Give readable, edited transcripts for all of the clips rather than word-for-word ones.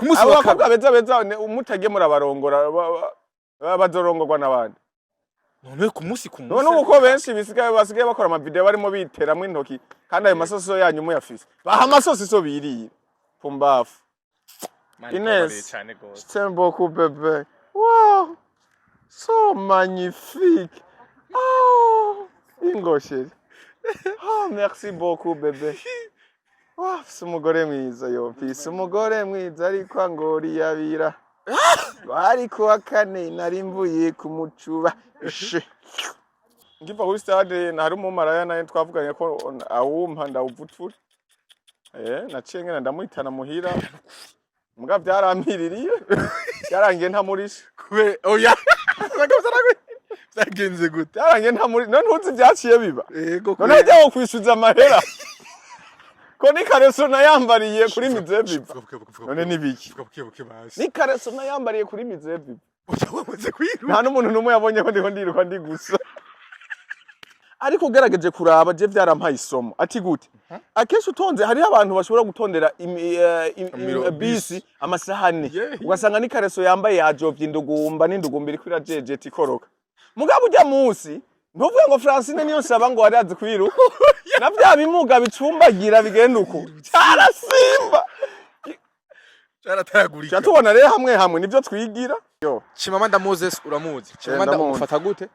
munsi abo wa bakobwa kabiri beza umutage murabarongora bazorongorwa n'abandi none ku munsi none uko benshi basigaye bakora ama video barimo biteramwe intoki kandi ayo masoso yanyu muyafise baha amasosi so biriye pumbafu Inès j'aime beaucoup bébé wow so magnifique oh ingo chérie oh merci beaucoup bébé wow umugore mwiza yo pisi umugore mwiza ariko angori yabira bari kuwa kane nari mvuye kumucuba ngiva kuri stade nari mu maraya naye twavuganye ko awumpa ndawuvutura naciye ngena ndamuhitana muhira muga byarampiririye yarangiye ntamurisha kube oya byagenze gute yarangiye ntamuri none ntuzi byaciye biba yego none ajya kwishyuza amahera ko ni kareso nayambariye kuri mizebiba none nibiki ni kareso nayambariye kuri mizebiba wamaze kwiruka nta n'umuntu numwe yabonye ko ndiho ndiruka ndi gusa ariko ugerageje kuraba je byarampaye isomo ati gute akenshi utonze hari abantu bashobora gutondera bisi amasahani ugasanga ni kareso yambaye yajovye indugumba n'indugumba iri kwira jejeti ikoroka mugabo ujya munsi ntuvuye ngo Francine niyo nsaba ngo arazi kwiruka na bya bimuga bicumbagira bigenda uko cyarasimba cyaratagurika cyatubona rero hamwe nivyo twigira Chimamanda Moses uramuzi Chimamanda umufata gute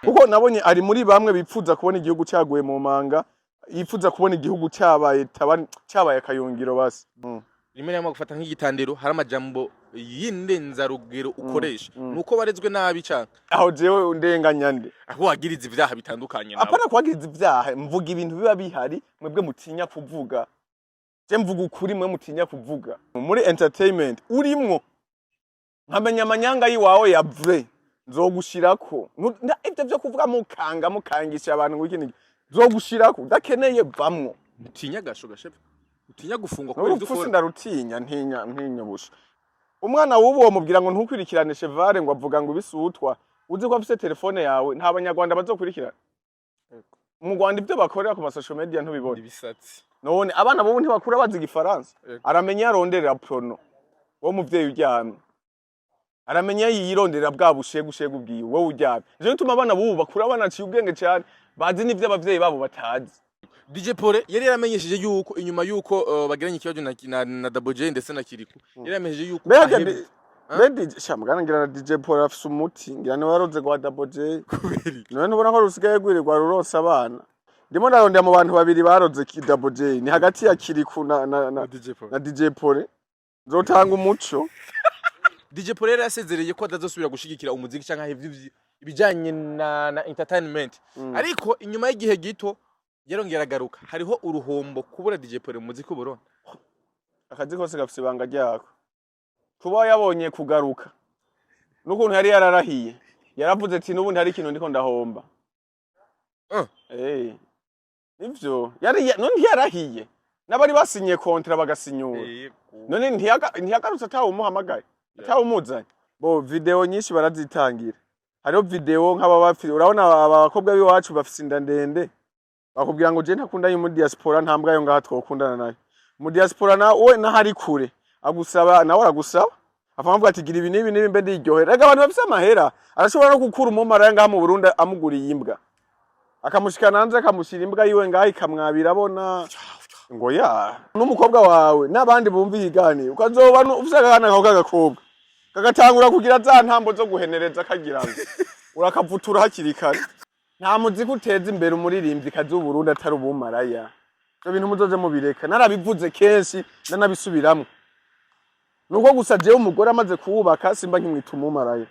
kuko nabonye ari muri bamwe bipfuza kubona igihugu cyaguye mu manga yipfuza kubona igihugu cyabaye akayungiro basi rimwe namwe gufata nk'igitandiro hari amajambo y'indenza rugero ukoresha nuko barezwe nabi cyane aho jewe ndenganya nde aho wagiriza ivyaha bitandukanye nawe apana kwagiriza ivyaha mvuga ibintu biba bihari mwebwe mutinya kuvuga je mvuga ukuri mwe mutinya kuvuga muri entertainment urimwo nkamenya amanyanga yiwawe yavre nzogushirako ivyo byo kuvuga mukangisha abantu ngo ikindi nzogushirako dakeneye bamwo utinya gasho gashepe utinya gufungwa ko ivyo ukora ndarutinya ntinya busha umwana wubo mubwira ngo ntukwirikirane chevare ngo avuga ngo bisutwa uzi ko afise telefone yawe nta banyarwanda bazokurikirana mu Rwanda ivyo bakorera ku social media ntubibona ibisatsi none abana bo ntibakura bazi igifaransa aramenya yaronderera prono wo muvyeyi uryamye aramenya yironderera bwa bushegu bwiwe wowe uryamye je bituma abana bubu bakura banaciye ubwenge cyane bazi n'ivyo abavyeyi babo batazi DJ Pole yari yaramenyesheje yuko inyuma yuko bagiranye ikibazo na Double J ndetse na Kiriku yari yaramenyesheje yuko Bedi shamugana ngira na DJ Pole afise umuti ngira ne waroze kwa Double J kuberi none ntubona ko rusigaye gwirirwa ruronsa abana ndimo narondera mu bantu babiri baroze ki Double J ni hagati ya Kiriku na DJ Pole nzotanga umuco DJ Pole yasezereye ko adazosubira gushigikira umuziki cyangwa ibijanye na entertainment ariko inyuma y'igihe gito yarongera agaruka hariho uruhombo kubura DJ Pole mu muziki Burundi akazi kose gafise ibanga ryako kuba yabonye kugaruka n'ukuntu yari yararahiye yaravuze ati n'ubundi hari ikintu ndiko ndahomba ivyo none yarahiye nabari basinye kontra bagasinyura none ntiyagarutse atawumuhamagaye atawumuzanye bo video nyinshi barazitangira hariho video nk'ababafite urabona abakobwa biwacu bafise inda ndende bakubwira ngo je ntakunda mu diaspora ntambwa yo ngaha twokundana nayo mu diaspora nawe nahari kure agusaba nawe aragusaba afamuvuga ati gira ibi nibi mbe ndiryohera rega abantu bafise amahera arashobora no gukura umumara ngaha mu Burundi amuguriye imbwa akamushikana hanze akamushira imbwa yiwe ngaha ikamwabira abona ngo ya n'umukobwa wawe n'abandi bumva igane ukazoba ufise akana kawe kagakobwa kagatangura kugira za ntambo zo guhenereza kagira ngo urakavutura hakiri kare nta muziki uteza imbere umuririmbyi kazi w'Uburundi atari ubumaraya byo bintu muzoze mubireka narabivuze kenshi nanabisubiramwe nuko gusa jewe umugore amaze kuwubaka simba nkimwita umumaraya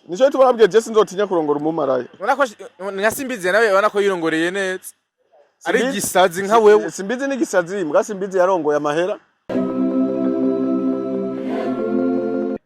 nico tubabwiye je sinzotinya kurongora umumaraya urako nyasimbize nawe ubona ko yirongoreye neza ari gisazi nka wewe simbizi ni gisazi mbwa simbizi yarongoye amahera.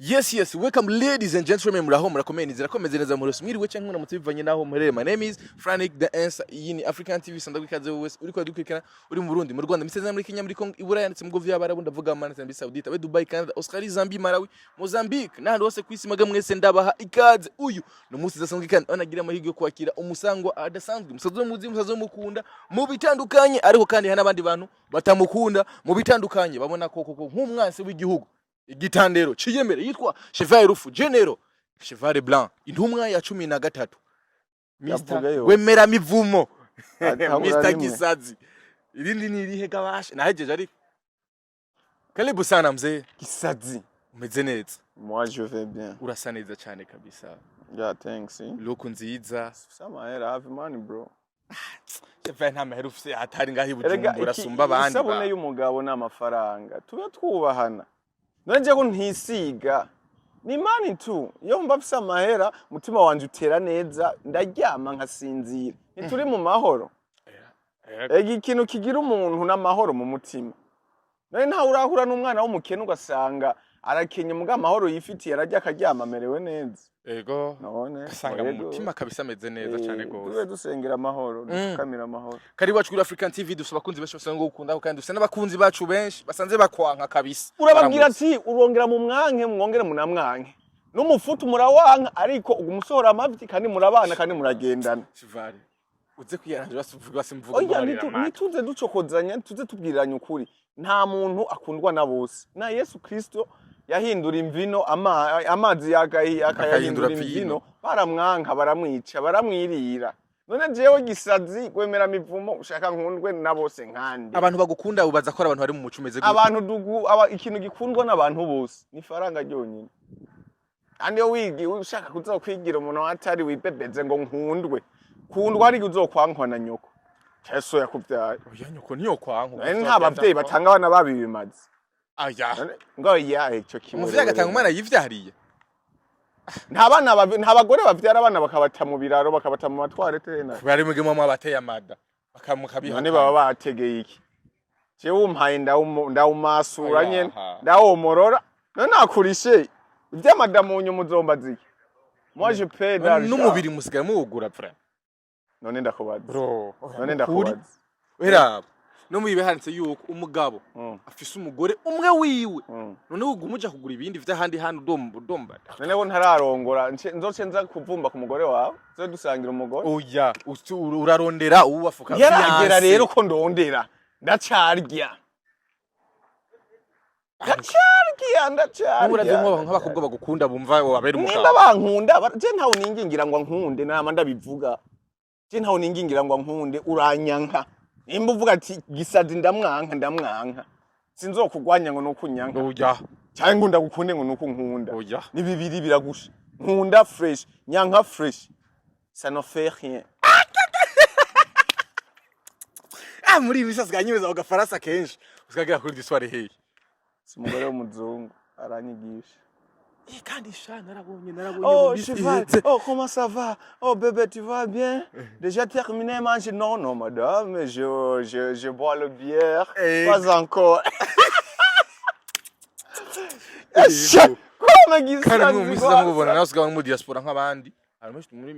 Yes, welcome ladies and gentlemen, muraho murakomeye zirakomeze neza muri mwiriwe cyangwa muramutse bivanye naho murere. My name is Frank the Answer. Iyi ni African TV sandagwe kaze wese uri kwa dukwikana uri mu Burundi, mu Rwanda, miseze muri Kenya, muri Congo, Iburaya ndetse mu Govia barabu ndavuga Amana Zambia, Saudita, we Dubai, Canada, Australia, Zambia, Malawi, Mozambique n'ahandi hose kwisi maga mwese ndabaha ikaze. Uyu no munsi dasanzwe kandi anagira amahirwe yo kwakira umusangwa adasanzwe, musazo muzi, musazo mukunda mu bitandukanye, ariko kandi hana abandi bantu batamukunda mu bitandukanye babona koko nk'umwansi w'igihugu. igitandero ciyemere yitwa cheval rufu genero cheval blanc intumwa ya 13 Yavuga Mr yose. wemera mivumo Akabura Mr rimwe. Gisazi irindi ni irihe gabashe nahejeje ariko karibu sana mzee Gisazi. umeze neza Moi je vais bien. urasa neza cyane kabisa Yeah, thanks. look nziza Samahera have money bro. cheval nta mahera ufise hatari ngahi Erega bujumbura sumba abandi isabune y'umugabo n'amafaranga tube twubahana. None ko ntisiga ni money tu iyo mba afise amahera mutima wanje utera neza ndaryama nkasinzira ntituri mu mahoro. Ega ikintu kigira umuntu n'amahoro mu mutima. None nta urahura n'umwana w'umukene ugasanga arakenye muga amahoro yifitiye arajya akaryama amerewe neza. ego None asanga mu mutima kabisa ameze neza cyane Tube gose dusengera amahoro dukamira amahoro. kari wacu kuri African TV dusaba kunzi benshi basanga gukunda kandi dufite n'abakunzi bacu benshi basanze bakwanka kabisa Urababwira ati urongera mu mwanke mwongere munamwanke. N'umufutu murawanka ariko umusohora amavyi kandi murabana kandi muragendana. Chivale uze kwiyaranje basimvuga Oya nituze ducokozanya tuze tubwiranye ukuri. Nta muntu akundwa na bose. Na Yesu Kristo yahindura imvino amazi akayahindura imvino baramwanka baramwica baramwirira. None jewe Gisazi gwemera mivumo ushaka nkundwe na bose nkandi. abantu bagukunda ubaza ko abantu bari mu muco umeze Abantu ikintu gikundwa n'abantu bose ni faranga ryonyine. Andi yo wigi ushaka kuzokwigira umuntu atari wibebeze ngo nkundwe. Kundwa ari uzokwankwa na nyoko. Yesu yakuvyaye. oya nyoko niyo kwanko Nta bavyeyi batanga abana babibimaze. aya Ngo ya ico kimwe. umuvyeyi agatanga umwana yivyariye Nta bagore bavyara abana bakabata mu biraro bakabata mu matware tena. bari mugemo abateye amada bakamukabiha None baba bategeye iki? Je umpaye ndawumasura Oya, nyene ha. ndawomorora. None nakurishe ivy'amadamunyu muzomba ziki. Moi je paie d'argent. n'umubiri musigaye muwugura frère None ndakubaza. bro None ndakubaza. era no muyibe handitse yuko umugabo afise umugore umwe wiwe none ugumuja kugura ibindi vy'ahandi handi udomba None bo ntararongora nzoce nza kuvumba ku mugore wawe zo dusangira umugore. oya urarondera uwafuka Yaragera rero ko ndondera ndacarya. Uraje nk'abakobwa bagukunda bumva wabera umugabo. Nimba bankunda je ntawo ningingira ngo nkunde nama ndabivuga. Je ntawo ningingira ngo nkunde uranyanka. Nimba uvuga ati Gisazi ndamwanka. Sinzokugwanya ngo nukunyanka. Oya. Cyangwa ngo ndagukunde ngo nukunkunda. Oya. Ni bibiri biragusha. Nkunda fresh, nyanka fresh. Ça ne fait rien. Muri ibi bisasi ganyemeza ugafarasa kenshi. Uskagira kuri disware hehe. Si umugore w'umuzungu aranyigisha. Kandi sha narabonye Oh, cheval. Oh, comment ça va? Oh, bébé, tu vas bien? Déjà terminé manger? Non, non, madame, je bois le bière. Pas encore. Comment Kandi mumisiza mubona nawe usigaye mu diaspora nk'abandi.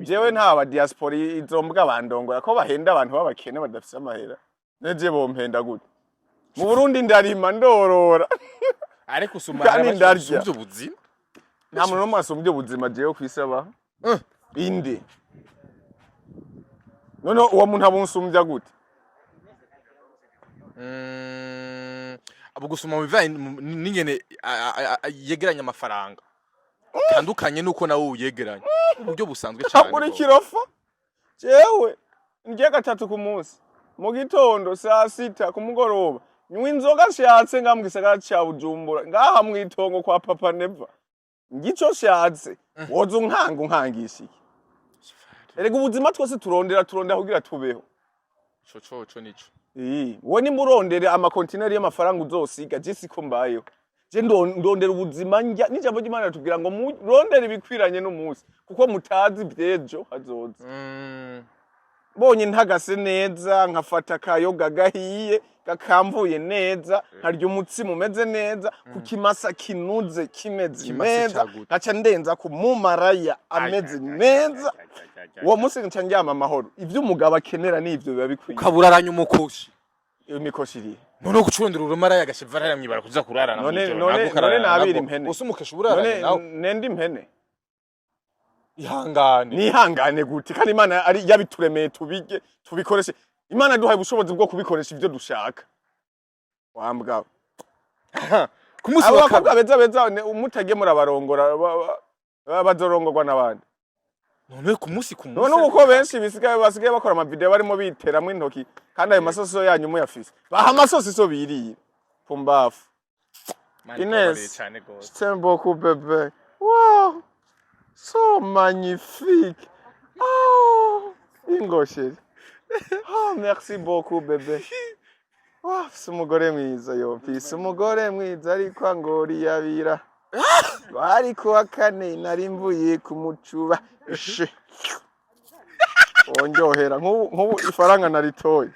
Jewe nta ba diaspora izombwa bandongora ko bahenda abantu babakene badafise amahera. Neje bompenda gute? Mu Burundi ndarima ndorora. Ariko usumara byo buzima. Nta muntu n'umwe asumbye ubuzima jewe kwisaba. Inde. None uwo muntu abunsumbya gute? Abo gusuma mu bivaye n'ingene yegeranya amafaranga. Tandukanye nuko nawe uyegeranya. Uburyo busanzwe cyane. Akuri kirofa. Jewe ndye gatatu ku munsi. Mu gitondo saa 6 ku mugoroba. Nywa inzoga shatse ngambwisagara cya Bujumbura. Ngaha mu itongo kwa Papa Neva. Ngico shatse. Woza unkangisha iki? Erega ubuzima twese turondera kugira tubeho. Coco nico. Wowe ni murondere amakontineri y'amafaranga uzosiga je siko mbayeho. Je ndondera ubuzima njya n'ijambo ry'Imana tubwira ngo murondere ibikwiranye n'umunsi kuko mutazi byejo hazoza. Bonye ntagase neza nkafata kayoga gahiye gakamvuye neza nkarya umutsima umeze neza kukimasa kinuze kimeze neza gaca ndenza ku mumaraya ameze neza uwo munsi nca njyama amahoro ivyo umugabo akenera n'ivyo biba bikwiye ukaburaranya umukoshi iyo mikoshi iri none gucurundira urumaraya agashevara yaramwibara kuza kurarana none nabiri impene usumukesha uburaranya nawe nende impene ihangane nihangane gute kandi Imana ari yabituremeye tubige tubikoreshe Imana duhaye ubushobozi bwo kubikoresha ivyo dushaka wambwa ku munsi abo wa bakobwa kabiri beza umutagiye murabarongora bazorongorwa n'abandi none ku munsi none uko benshi basigaye bakora amavideo barimo biteramo intoki kandi ayo masosi yanyu muyafise baha amasosi so biriye pumbafu Inès, je t'aime beaucoup bébé. Wow, so magnifique. Oh, Ingo chérie. Oh, merci beaucoup bébé. Wow, si umugore mwiza yo, si umugore mwiza ariko angori yabira. Bari kuwa kane nari mvuye kumucuba. Wonjohera nk'ubu ifaranga naritoye.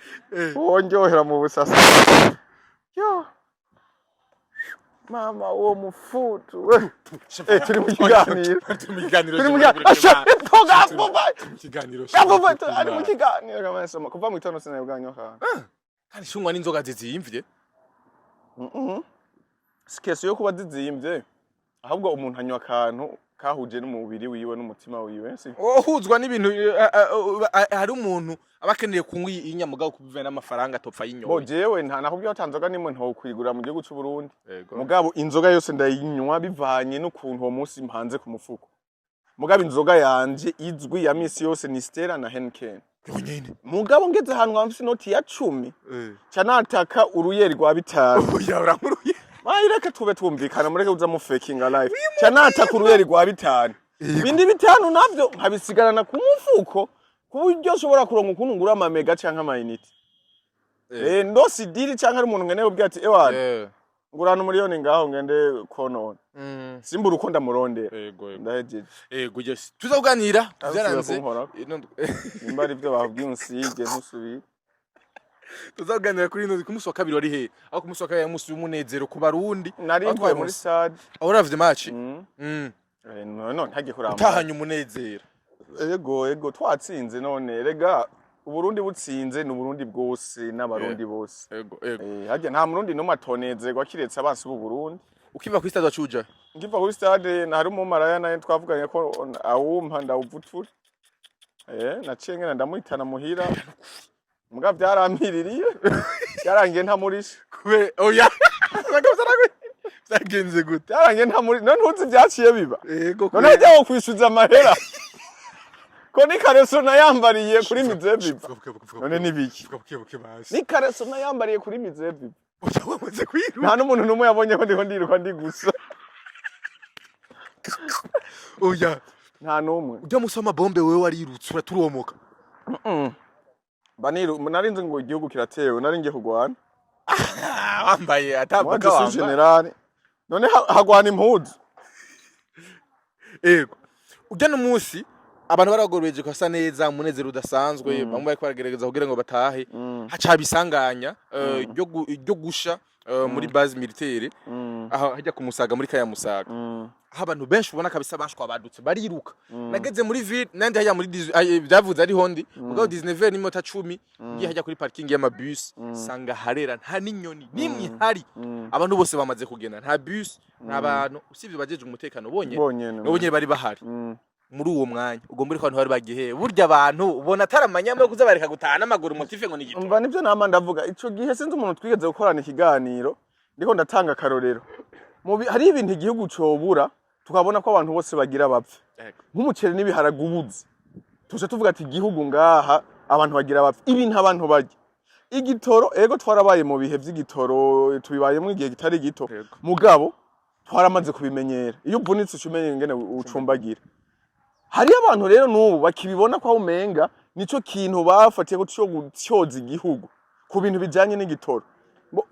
Wonjohera mu busasa. Yo. Mama uwo mufutu we turi mu kiganiro ari mu kiganiro kamasoma kuva mu itono sinabwanyo kandi shungwa n'inzoga zizimvye sikese yo kuba zizimvye ahubwo umuntu anywa akantu kahuje n'umubiri wiwe n'umutima wiwe uhuzwa n'ibintu hari umuntu abakeneye kunywa inyamugabo kubive n'amafaranga topfa y'inyoye bo jewe nta nakubwiye atanzoga nimwe ntokwigura mu gihugu cy'u Burundi mugabo inzoga yose ndayinywa bivanye n'ukuntu uwo munsi mpanze ku mufuko mugabo inzoga yanje izwi ya misi yose ni Stella na Heineken mugabo ngeze ahantu hamfise inoti ya 10 canataka uruyeri rwa 5 oya uramuruye Reka tube twumvikana mureke uza mu faking life canataka uruyeri rwa 5 ibindi 5 navyo nkabisigarana ku mufuko kuburyo ushobora kuronka ukuntu ngura ama mega canke ama unit ndo sidiri canke ari umuntu ngeneye ubwira ati ewana ngurana miliyoni ngaho ngende konona simbura uko ndamurondera ndahejeje yego tuzaganira byaranze nimba ari byo babwiye unsige ntusubire tuzaganira kuri ino ku munsi wa kabiri wari he aho ku munsi wa kabiri umunsi w'umunezero ku barundi nari mvuye muri stade aho uravye match none hagiye kuramba utahanye umunezero ego twatsinze none rega Uburundi butsinze ni Uburundi bwose n'abarundi bose hajya nta murundi no matonezerwa kiretse abansi b'u Burundi ukiva kuri stade wacuja ngiva kuri stade nari mu maraya naye twavuganye ko awumpa ndawuvutura naciye ngena ndamuhitana muhira muga byarampiririye yarangiye ntamurisha kube oya byagenze gute yarangiye ntamurisha none ntuzi byaciye biba none hajya wo kwishuza amahera ko ni kareso nayambariye kuri mizebi none nibiki ni kareso nayambariye kuri mizebi wamaze kwiruka nta n'umuntu numwe yabonye ko ndiho ndiruka ndi gusa oya nta numwe ujya musoma bombe wewe warirutse uraturomoka narinze ngo igihugu kiratewe naringiye kugwana wambaye atabaka wambaye general none hagwana impuzu ego ujya no munsi abantu baragorobeje ko asa neza umunezero udasanzwe bamwe bari kwaragerageza kugira ngo batahe haca bisanganya ryo gusha muri base militaire aho hajya kumusaga muri kaya musaga aho abantu benshi ubona kabisa bashwa badutse bariruka nageze muri ville nandi hajya muri byavuze ari hondi mugabo 19 n'imota 10 ngiye hajya kuri parking y'amabus sanga harera nta ninyoni nimwe hari abantu bose bamaze kugenda nta bus n'abantu usibye bajeje umutekano bonye bari bahari muri uwo mwanya ubwo muri kwantu bari bagihe burya abantu ubona ataramanyama yo kuzabareka gutana amaguru motife ngo nigito umva nivyo nama ndavuga ico gihe sinzi umuntu twigeze gukorana ikiganiro ndiko ndatanga karorero hari ibintu igihugu cobura tukabona ko abantu bose bagira bapfe nk'umuceri n'ibiharagubuze tuje tuvuga ati igihugu ngaha abantu bagira bapfe ibintu abantu barya igitoro ego twarabaye mu bihe vy'igitoro tubibayemo igihe kitari gito mugabo twaramaze kubimenyera iyo ubunitse ucumenye ngene ucumbagira hari abantu rero n'ubu bakibibona ko umenga nico kintu bafatiye ko cyo gutyoza igihugu ku bintu bijanye n'igitoro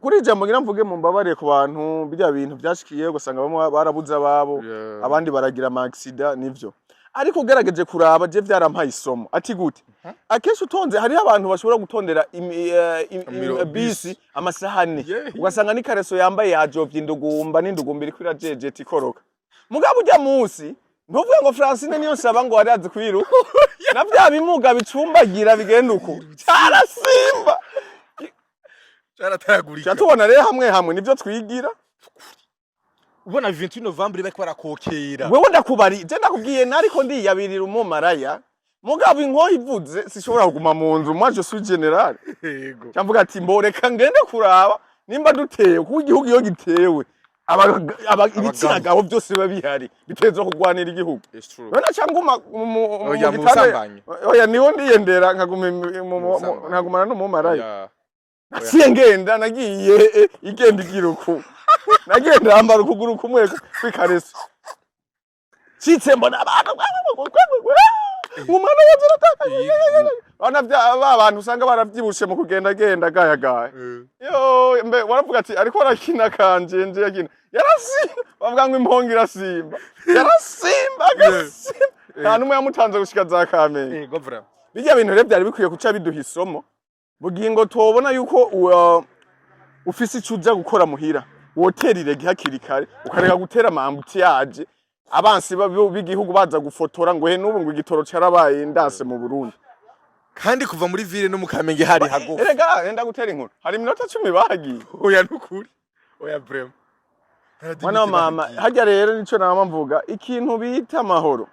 kuri jambo ngira mvuge mu mbabare ku bantu bijya bintu byashikiye gusanga bamwe barabuze ababo abandi baragira ama accident nivyo ariko ugerageje kuraba je vyarampaye isomo ati gute akeshi utonze hari abantu bashobora gutondera bisi amasahani ugasanga ni kareso yambaye yajovye indugumba n'indugumba iri kwira jeje tikoroka mugabo ujya munsi ntuvuye ngo Francine niyo saba ngo warazi kwiruka na bya bimuga bicumbagira bigenda uko cyarasimba cyaratagurika cyatubona rero hamwe nivyo twigira ubona 28 November bako barakokera wewe ndakubari je ndakubwiye nariko ndiyabirira umumaraya mugabo inko ivuze sishobora kuguma mu nzu moi je suis général yego cyamvuga ati mboreka ngende kuraba nimba duteye ku igihugu iyo gitewe ibitsina gabo byose biba bihari biteza kugwanira igihugu It's true. none cyangwa Oya mu busambanyi. oya niho ndiyendera nkagumana n'umumaraya naciye ngenda nagiye igenda igiruku nagenda ambara ukuguru kumwe kwikareso citse mbona abantu umwana wazira bana abantu usanga baravyibushe mu kugenda genda gaya yo mbe waravuga ati ariko arakina kanje nje yakina yarasimba bavuga ngo impongi irasimba yarasimba nta numwe yamutanze gushika za Kamenge govra bijya bintu rero byari bikwiye kuca biduha isomo bugingo tubona yuko ufise icuza gukora muhira woterire gihakiri kare ukareka gutera amambuti yaje abansi b'igihugu baza gufotora ngo he n'ubu ngo igitoro carabaye ndase mu Burundi kandi kuva muri ville no mu Kamenge hari hagufi erega enda gutera inkuru hari minota 10 bahagiye oya nukuri oya brem mwana mama hajya rero nico nama mvuga ikintu bita amahoro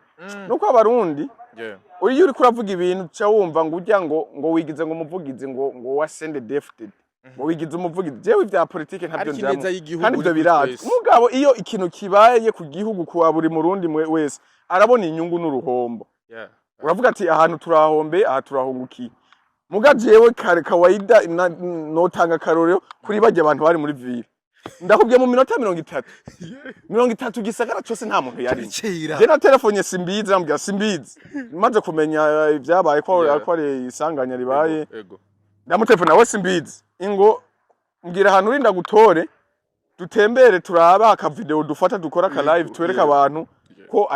nuko abarundi uri uri kuravuga ibintu ca wumva ngo ujya ngo wigize ngo umuvugize ngo wasende defted ngo wigize umuvugize jewe ivya politike ntabyo njamo kandi byo biraje mugabo iyo ikintu kibaye ku gihugu kuwa buri murundi wese arabona inyungu n'uruhombo uravuga ati ahantu turahombe aha turahungukiye muga jewe kare kawaida notanga karorero kuri bajye abantu bari muri ville ndakubwiye mu minota 30 gisagara cyose nta muntu yari je na telefone simbizi ambya simbizi maze kumenya ibyabaye ko ari isanganya ribaye ndamutelefone nawe simbizi ingo mbwira ahantu urinda gutore dutembere turaba aka video dufata dukora ka live twereka abantu ko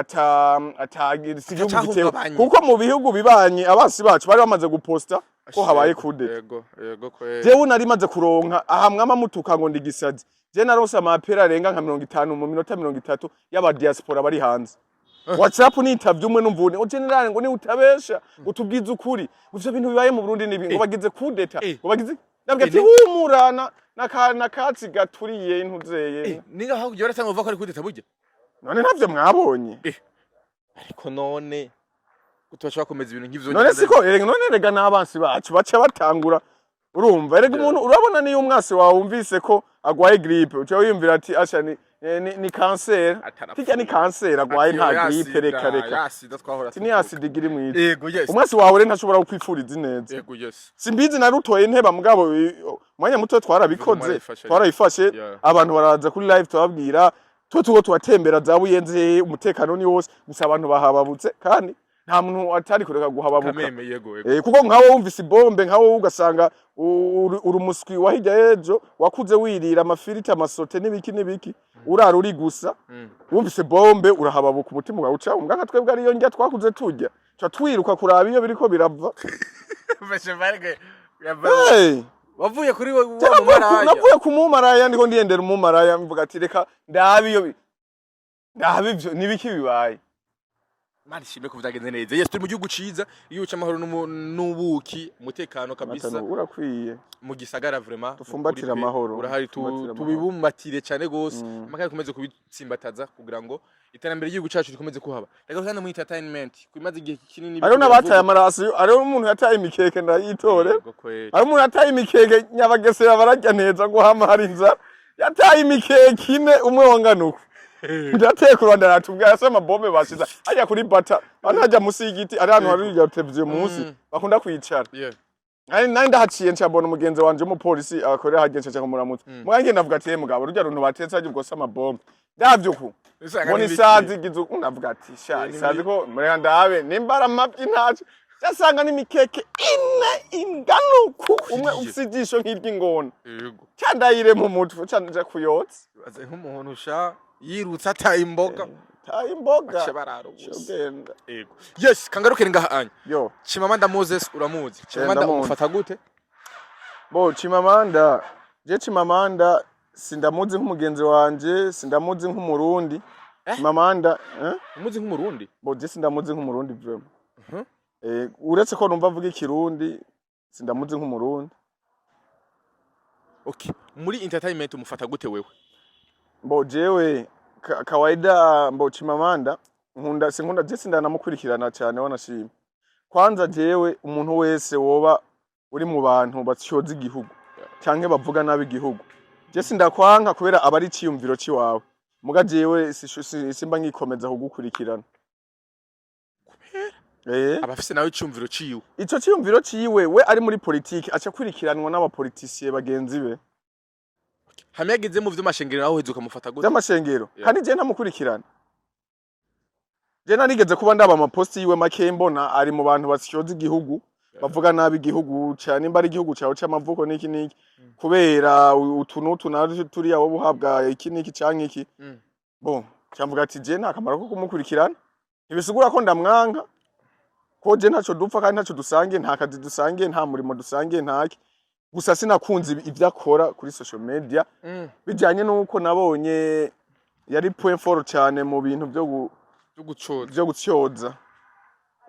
atagira igihugu gitewe kuko mu bihugu bibanye abansi bacu bari bamaze guposta ko habaye kude yego jewe nari maze kuronka aha mwama mutuka ngo ndigisazi je narose amapera arenga nka 50 mu minota 30 y'aba diaspora bari hanze WhatsApp ni interview umwe numvune o general ngo ni utabesha utubwiza ukuri ivyo bintu bibaye mu Burundi nibi ngo bagize kudeta ngo bagize nabwo ati humurana na katsi gaturiye intuzeye ninga hawo jora cyangwa uva ko ari kudeta burya none ntavyo mwabonye ariko none gutubasha bakomeza ibintu nk'ivyo none siko none rega n'abansi bacu baca batangura urumva erega umuntu urabona niyo umwasi wawe umvise ko agwaye grippe uca wiyumvira ati asha ni cancer kijya ni cancer agwaye nta grippe reka ni acid igiri mwiza yego yes umwasi wawe rero ntashobora kwifuriza neza yego yes simbizi narutoye inteba mugabo mwanya muto twarabikoze twarayifashe abantu baraza kuri live tubabwira tuwo tuwatembera za buyenze umutekano ni wose gusa abantu bahababutse kandi nta muntu atari kureka guhababuka kuko nkawe wumvise bombe nkawe ugasanga urumuswi wahijya ejo wakuze wirira amafiriti amasote n'ibiki urara uri gusa wumvise bombe urahababuka umutima ugawuca umwaka twebwe ariyo njya twakuze tujya twiruka kuraba iyo biriko birava wavuye kuri wa mumaraya navuye ku mumaraya ndiko ndiyendera umumaraya mvuga ati reka ndabe ivyo nibiki bibaye Mari shime kuvyagenze neza. Yes turi mu gihugu ciza iyo cy'amahoro n'ubuki umutekano kabisa. Urakwiye. Mu gisagara vraiment. Tufumbatira amahoro. Urahari tubibumbatire cyane gose. Amakaye komeze kubitsimbataza kugira ngo iterambere y'igihugu cyacu rikomeze kuhaba. Rega kandi mu entertainment kumaze igihe kinini. Ariho nabataye amarasi, ariho umuntu yataye imikeke ndayitore. Ariho umuntu yataye imikeke nyabagesera barajya neza ngo hama hari inzara. Yataye imikeke ine umwe wanganuko. Ndateye kuranda natubwira asema bombe bashiza ajya kuri bata anaja musi y'igiti ari hano hari ya televiziyo munsi bakunda kwicara nari ndahaciye ncabona umugenzi wanje mu polisi akorera hagence cyangwa muramutse mwange ndavuga ati mugabo rujya runtu batetse aje ubwo sama bombe ndavyo ku mbona isazi gizu ndavuga ati sha isazi ko muri ndabe nimbara mabyi ntaje cyasanga n'imikeke ine inganuku umwe usijisho nk'iry'ingona yego cyandayire mu mutwe cyanje kuyotse baze nk'umuntu sha yirutsa tayi imboga shabararo ugenda yego yes kangarukire ngahanya yo Chimamanda Moses uramuzi Chimamanda umufata gute bo Chimamanda sindamuzi nk'umugenzi wanje sindamuzi nk'umurundi Chimamanda umuzi nk'umurundi bo je sindamuzi nk'umurundi vraiment uretse ko numva avuga ikirundi sindamuzi nk'umurundi okay muri entertainment umufata gute wewe Mbo jewe kawaida mbo Chimamanda sinkunda je sindanamukurikirana cyane wanashima kwanza jewe umuntu wese woba uri mu bantu batyoza igihugu canke bavuga nabi igihugu je sindakwanka kubera aba ari ciyumviro ciwawe muga jewe simba ngikomeza kugukurikirana abafise nawe icumviro ciwe ico ciyumviro ciwe we ari muri politiki aca kurikiranwa n'abapolitisiye bagenzi be hamwe yagize mu vy'amashengero naho hezuka mufata gute vy'amashengero kandi je ntamukurikirana je narigeze kuba ndaba amaposti yiwe make mbona ari mu bantu basyoza igihugu bavuga nabi igihugu cyane imba ari igihugu cyawe c'amavuko niki niki kubera utunutu na turi yawo buhabwa iki niki canke iki bon cyamvuga ati je nta kamaro ko kumukurikirana ntibisigura ko ndamwanka ko je ntaco dupfa kandi ntaco dusangiye nta kazi dusangiye nta murimo dusangiye ntaki gusa sinakunze ivyo akora kuri social media bijanye nuko nabonye yari point fort cyane mu bintu byo gucyoza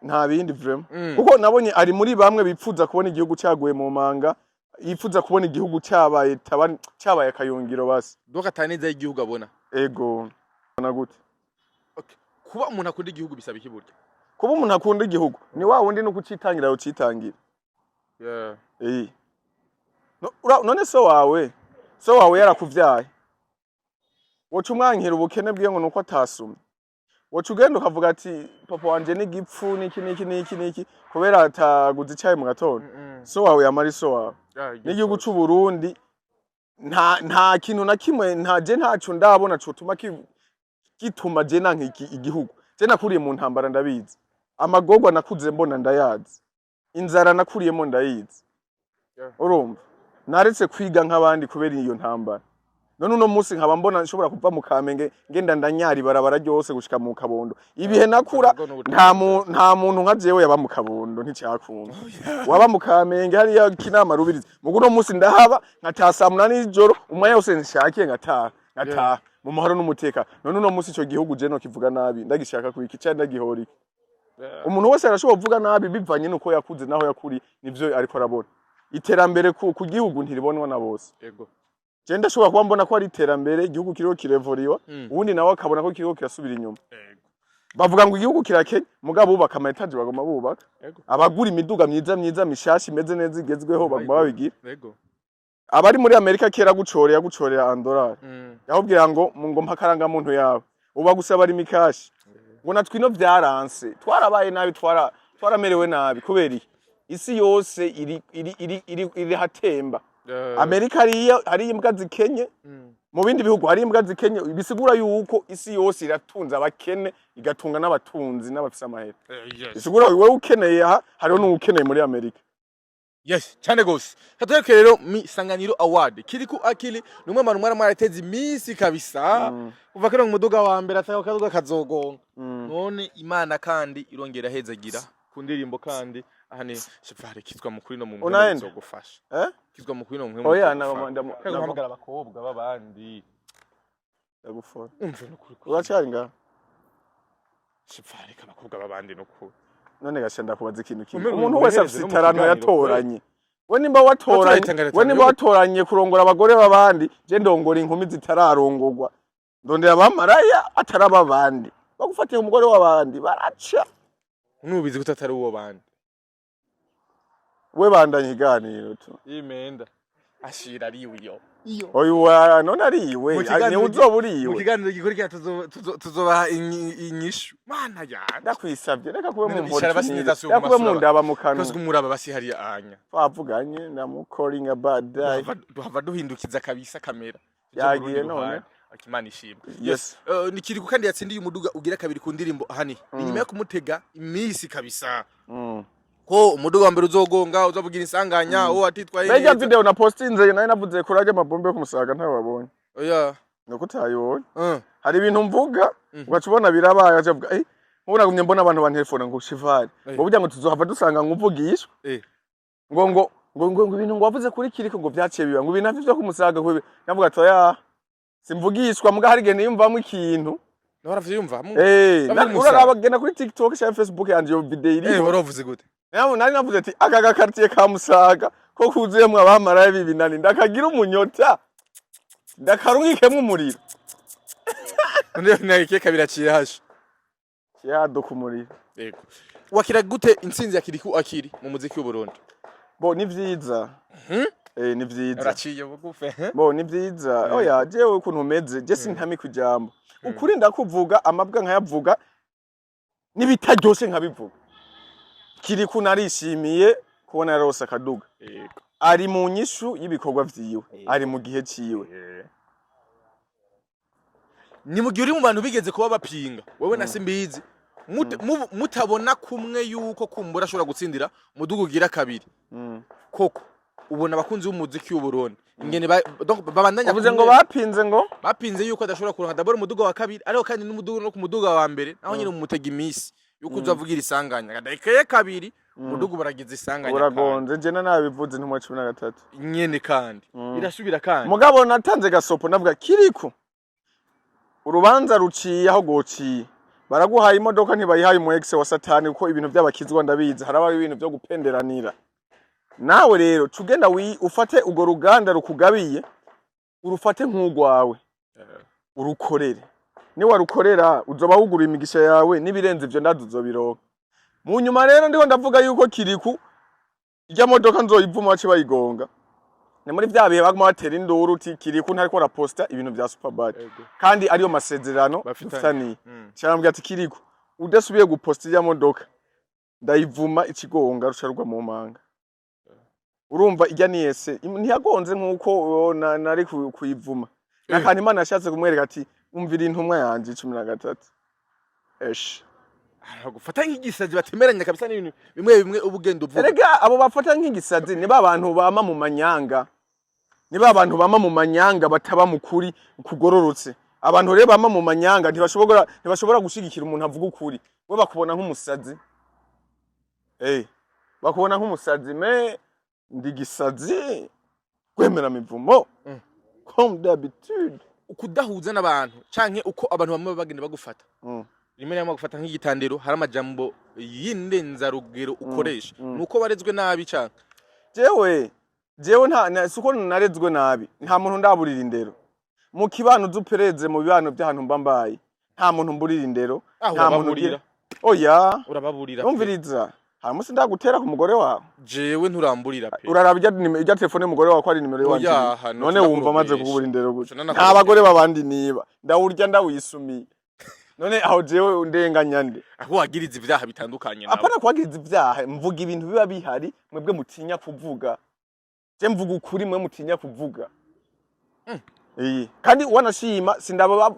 nta bindi vraiment kuko nabonye ari muri bamwe bipfuza kubona igihugu cyaguye mu manga yipfuza kubona igihugu cyabaye akayungiro basi doka ataneza igihugu abona ego na gute kuba umuntu akunda igihugu bisaba iki buryo kuba umuntu akunda igihugu ni wa wundi no kucitangira ucitangira none so wawe yarakuvyaye woca umwankira ubukene bwiye ngo nuko atasumye woca ugenda ukavuga ati papa wanje ni gipfu niki kubera ataguze icyayi mu gatondo so wawe yamari so wawe n'igihugu c'u Burundi nta kintu na kimwe ntaco ndabona cotuma gituma je nanka igihugu je nakuriye mu ntambara ndabizi amagorwa nakuze mbona ndayazi inzara nakuriyemo ndayizi urumva naretse kwiga nk'abandi kubera iyo ntambara none uno munsi nkaba mbona nshobora kuva mu Kamenge ngenda ndanyari barabara ryose gushika mu Kabondo ibihe nakura nta muntu nka jewe yaba mu Kabondo nticyakunda waba mu Kamenge hari ya kinama rubirizi mugo uno munsi ndahaba nkatasamuna n'ijoro umwanya wose nshakiye ngataha mu mahoro n'umuteka none uno munsi ico gihugu je no kivuga nabi ndagishaka kwiki cyane ndagihori umuntu wese arashobora kuvuga nabi bivanye nuko yakuze naho yakuri nivyo ariko arabona iterambere ku gihugu ntiribonwa na bose yego je ndashobora kuba mbona ko ari iterambere igihugu kiriho kirevoriwa ubundi nawe akabona ko kiriho kirasubira inyuma bavuga ngo igihugu kirakenya mugabo bubaka ama etage bagoma bubaka abagura imiduga myiza mishashi imeze neza igezweho bagoma babigira abari muri Amerika kera gucorera $1 yahubwira ngo mpakaranga muntu yawe uba gusaba ari mikashi ngo natwe ino vyaranse twarabaye nabi twaramerewe nabi kubera isi yose iri hatemba Amerika hari imbwa zikenye mu bindi bihugu hari imbwa zikenye bisigura yuko isi yose iratunza abakene igatunga n'abatunzi n'abafise amahera bisigura wewe ukeneye hariho n'ukeneye muri Amerika yes cyane gose hatwereke rero mi Sanganiro Award Kiriku Akili numwe manu mwara mwarateze imisi kabisa uva kero mu muduga wa mbere ataka kaduga kazogonga none Imana kandi irongera hezagira ku ndirimbo kandi ahane shefare kitwa mukuri no mu mpemu zogufasha kitwa mukuri no mu mpemu oya ndahamagara abakobwa babandi ndagufora umve no kuri uracyari nga shefare kabakobwa babandi no kuri none gashanda kubaza ikintu kimwe umuntu wese afite itaranto yatoranye we nimba watoranye kurongora abagore babandi je ndongora inkumi zitararongorwa ndondera abamaraya ataraba bandi bagufatiye umugore w'abandi baraca nubizi kutatari uwo bandi we bandanye iganiro tu imenda ashira ari iyo oyu none ari iwe ni uzoburiwe mu kiganiro gikurikira tuzobaha inyishu mana ya ndakwisabye reka kube mu mpori yakube mu ndaba mu kanwa kose kumuraba basi hari anya twavuganye na calling about die duhava duhindukiza kabisa kamera yagiye none akimana ishimwe yes ni Kiriku kandi yatsindiye umuduga ugira kabiri ku ndirimbo hani inyuma yo kumutega imisi kabisa ko umuduga wa mbere uzogonga uzavugira insanganya atitwaye Meja video na postinze nayo navuze kurage amabombe yo kumusaga ntawe wabonye oya nuko utayibonye hari ibintu mvuga ugacubona birabaye acavuga ubona gumye mbona abantu bantelefona ngo Shivari ngo burya ngo tuzohava dusanga nguvugishwa ngo ibintu ngo wavuze kuri Kiriku ngo byaciye biba ngo ibintu byo kumusaga ko navuga atoya simvugishwa muga hari gene yumvamo ikintu naravye yumvamo urarabagena kuri TikTok cyangwa Facebook yanje yo video iri waravuze gute nari navuze ati aka quartier ka Musaga ko kuzuyemwe abamaraye bibinani ndakagira umunyota ndakarungikemwe umuriro none keka biraciye hashe ya dokumuriro yego wakira gute intsinzi ya Kiriku Akili mu muziki w'u Burundi bo ni vyiza ni vyiza uraciye bugufe bo ni vyiza oya jewe ukuntu umeze je sintami kujambo ukuri ndakuvuga amabwa nkayavuga nibitaryoshe nkabivuga kiri kunarishimiye kubona yarose akaduga ari mu nyishu y'ibikorwa vyiwe ari mu gihe ciwe ni mu gihe uri mu bantu bigeze kuba bapinga wewe na simbizi mutabona kumwe yuko kumbura ashobora gutsindira umudugu ugira kabiri koko ubona abakunzi b'umuziki w'u Burundi ingene babandanya uvuze ngo bapinze yuko adashobora kuronka dabora umuduga wa kabiri ariko kandi n'umuduga no ku muduga wa mbere naho nyine mumutega imisi yuko uzavugira isanganya kadakeye kabiri umuduga baragize isanganya uragonze je nabivuze ntumwa 13 nyene kandi birasubira kandi mugabo natanze gasopo navuga kiriko urubanza ruciye aho gociye baraguhaye imodoka ntibayihaye mu ex wa satani uko ibintu by'abakizwa ndabizi haraba ibintu byo gupenderanira nawe rero tugenda ufate ugo ruganda rukugabiye urufate nk'ugwawe urukorere ni warukorera uzoba wugura imigisha yawe nibirenze ivyo ndazuzobiroka mu nyuma rero ndiko ndavuga yuko kiriku ijya modoka nzoyivuma bace bayigonga ni muri vya bihe baguma batera induru uti kiriku ntariko raposta ibintu vya Superbad kandi ariyo masezerano bafitaniye cyarambye ati kiriku udasubiye guposta ijya modoka ndayivuma ikigonga rusharwa mu manga urumva ijya niyese ntiyagonze nkuko nari kuyivuma nakandi Imana yashatse kumwereka ati umvira intumwa yanje 13 esh gufata nk'igisazi batemeranya kabisa n'ibintu bimwe ubugendo uvuga erega abo bafata nk'igisazi ni babantu bama mu manyanga ni babantu bama mu manyanga bataba mukuri kugororotse abantu rero bama mu manyanga ntibashobora gushigikira umuntu avuga ukuri we bakubona nk'umusazi bakubona nk'umusazi ndi gisazi kwemera mivumo comme d'habitude ukudahuza n'abantu canke uko abantu bamwe bagenda bagufata rimwe na gufata nk'igitandero hari amajambo y'indenza rugero ukoresha nuko barezwe nabi canke jewe nta suko narezwe nabi nta muntu ndaburira indero mu kibano zupereze mu bibano by'ahantu mbambaye nta muntu mburira indero nta muntu oya urababurira umviriza ha musi ndagutera ku mugore wawe jewe nturamburira pe uraraba ijya telefone y'umugore wawe ko ari nimero yawe none wumva maze kugubura indero gute nta bagore babandi niba ndawurya ndawisumiye none aho jewe ndenganya nde aho wagiriza ivyaha bitandukanye nawe apana kwagiriza ivyaha mvuga ibintu biba bihari mwebwe mutinya kuvuga je mvuga ukuri mwe mutinya kuvuga kandi wanashima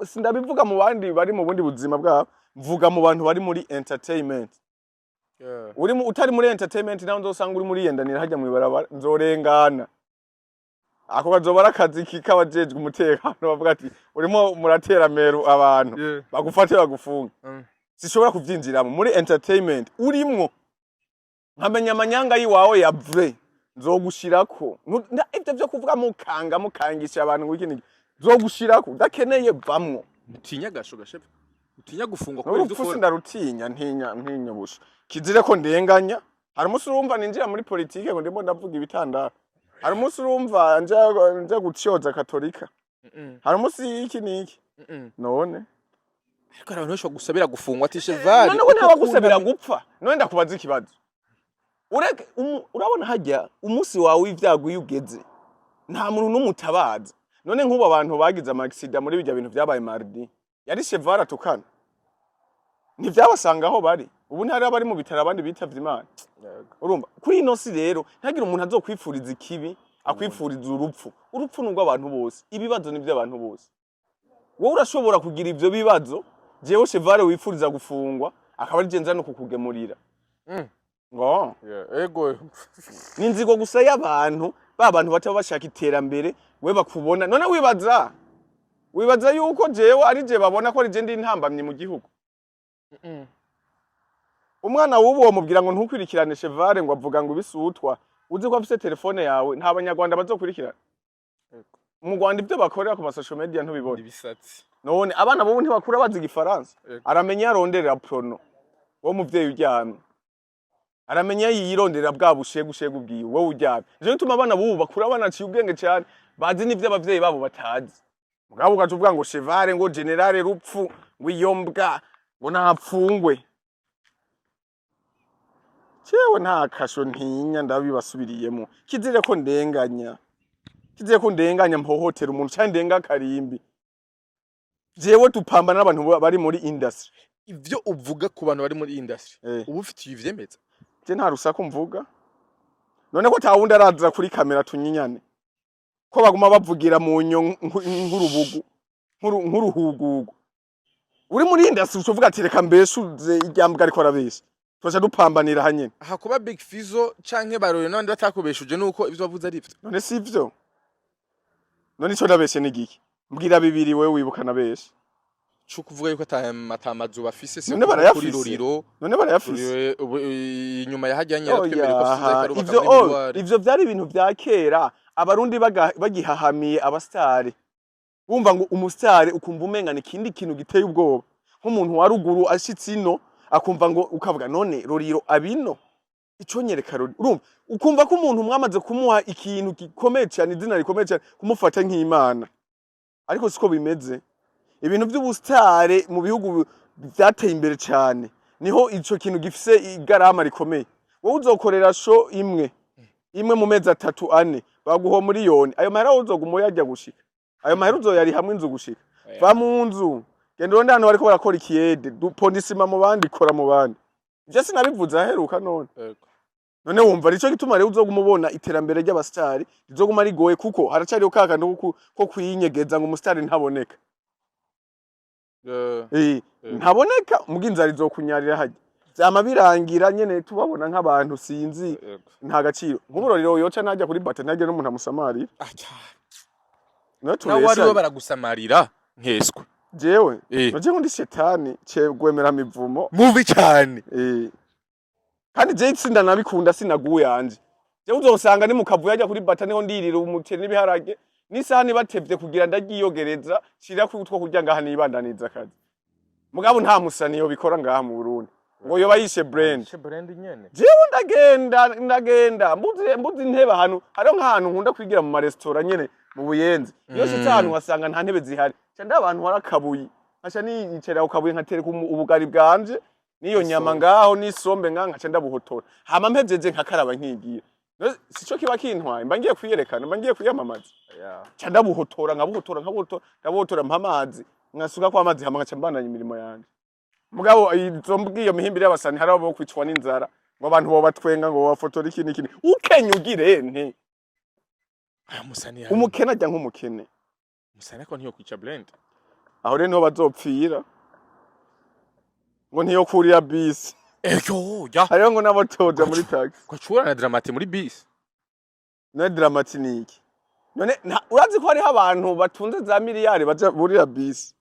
sindabivuga mu bandi bari mu bundi buzima bwabo mvuga mu bantu bari muri entertainment utari muri entertainment naho nzosanga uri muri yendanira hajya mu ibarabara nzorengana ako kazobara akazi k'abajejwe umutekano bavuga ati urimo muratera meru abantu bagufate bagufunga sishobora kuvyinjiramo muri entertainment urimwo nkamenya amanyanga yiwawe yavre nzogushirako ivyo byo kuvuga mukangisha abantu ngwiki nzogushirako dakeneye vamwo mutinya gasho gashepe utinya gufungwa ko ivyo ukora ndarutinya ntinya busha kizire ko ndenganya hari umunsi urumva ninjira muri politike ngo ndimo ndavuga ibitandara hari umunsi urumva nja gucyoza katolika hari umunsi iki niki none ariko abantu bashobora gusabira gufungwa ati cheval none ko nta gusabira gupfa none ndakubaza ikibazo ureke urabona hajya umunsi wawe w'ivyago yugeze nta muntu n'umutabaza none nk'ubu abantu bagize amagisida muri bijya bintu byabaye mardi yari cheval atukana ntivyabasanga aho bari ubu ntari abari mu bitaro abandi bitavye Imana urumva kuri ino si rero ntagira umuntu azokwifuriza ikibi akwifuriza urupfu nubwo abantu bose ibibazo ni by'abantu bose wowe urashobora kugira ivyo bibazo jewe cheval wifuriza gufungwa akaba ari genza no kukugemurira ngo ego ninzigo gusa y'abantu babantu bataba bashaka iterambere we bakubona none wibaza yuko jewe ari je babona ko ari je ndi intambamye mu gihugu umwana w'ubu wamubwira ngo ntukwirikirane cheval ngo avuga ngo bisutwa uzi ko afise telefone yawe nta banyarwanda bazokurikirana mu Rwanda ibyo bakorera ku social media ntubibona ibisatsi none abana bo ntibakura bazi igifaransa aramenya yaronderera prono wo muvyeyi uryamye aramenya yironderera bwa bushegu bwiwe wowe uryamye je bituma abana bubu bakura banaciye ubwenge cyane bazi n'ivyo abavyeyi babo batazi mugabo ugacuvuga ngo cheval ngo generale rupfu ngo iyombwa ngo napfungwe cewe nta kasho ntinya ndabibasubiriyemo kizire ko ndenganya mpohotera umuntu cyane ndenga karimbi jewe tupambana n'abantu bari muri industry ivyo uvuga ku bantu bari muri industry ubu ufitiye ivyemeza je nta rusaku mvuga none ko ta wundi araza kuri kamera tunyinyane ko baguma bavugira mu nyo nk'urubugu nk'uruhugugu uri muri industry uvuga ati reka mbeshuze iryambwa ariko arabesha twaje dupambanira hanyene aha kuba Big Fizzo canke Barore n'abandi batakubeshuje nuko ivyo bavuze ari ivyo none si ivyo none ico ndabeshe n'igiki mbwira bibiri wewe wibukana beshe cyo kuvuga yuko atamazu bafise se kuri ruriro none barayafise inyuma ya hajya nyara twemere ko fize karubaka ivyo byari ibintu bya kera abarundi bagihahamiye abastare bumva ngo umustare ukumva umenga ikindi kintu giteye ubwoba nk'umuntu wa ruguru ashitse ino akumva ngo ukavuga none ruriro abino ico nyereka urumva ukumva ko umuntu mwamaze kumuha ikintu gikomeye cyane izina rikomeye cyane kumufata nk'Imana ariko siko bimeze ibintu by'ubustare mu bihugu byateye imbere cyane niho ico kintu gifise igarama rikomeye wowe uzokorera show imwe mu mezi 3-4 baguho miliyoni ayo mahera uzoguma yajya gushika ayo mahera uzoyari hamwe inzu gushika va mu nzu genda uronde hano bariko barakora ikiyede dupondisima mu bandi kora mu bandi ivyo sinabivuze aheruka none wumva rico gituma rero uzoguma ubona iterambere ry'abastari rizoguma rigoye kuko haracariho kakandi ko kwinyegeza ngo umustari ntaboneka ntaboneka muginzari zokunyarira haje zama birangira nyene tubabona nk'abantu sinzi nta gaciro nk'umurorero yoca najya kuri bata najya no muntu amusamarira nawe wariwe baragusamarira nkeswe jewe naje ngo ndi shetani cegwemera mivumo mubi cyane kandi je itsinda nabikunda sinaguye yanje je uzosanga ni mukavu yajya kuri bata niho ndirira umuceri n'ibiharage n'isahani batevye kugira ndagiyogereza shira ku utwo kurya ngaha nibandaniza akazi mugabo nta musaniyo bikora ngaha mu Burundi ngo yoba yishe brand nyene jewe ndagenda mbuzi intebe hano hariho nk'ahantu nkunda kwigira mu restaurant nyene mu Buyenzi yose cyane wasanga nta ntebe zihari cyane abantu warakabuye acha niyicara ukabuye nkatereka ubugari bwanje niyo nyama ngaho n'isombe nkanka ndabuhotora hama mpejeje nkakaraba nkigira sico kiba kintwaye mba ngiye kwiyerekana mba ngiye kwiyamamaza ndabuhotora ndabuhotora mpamazi nkasuka kwa amazi hama ngaca mbandanya imirimo yanje mugabo izombwiyo mihimbire y'abasani hari abo kwicwa n'inzara ngo abantu bo batwenga ngo bafotora ikindi ukenya ugire nte musani umukene ajya nk'umukene musani ko ntiyo kwica blend aho rero niho bazopfira ngo ntiyo kurira bisi ya hariho ngo n'abatoja muri taxi kwacura na Dramati muri bisi na Dramati niki none urazi ko hariho abantu batunze za miliyari baja burira bisi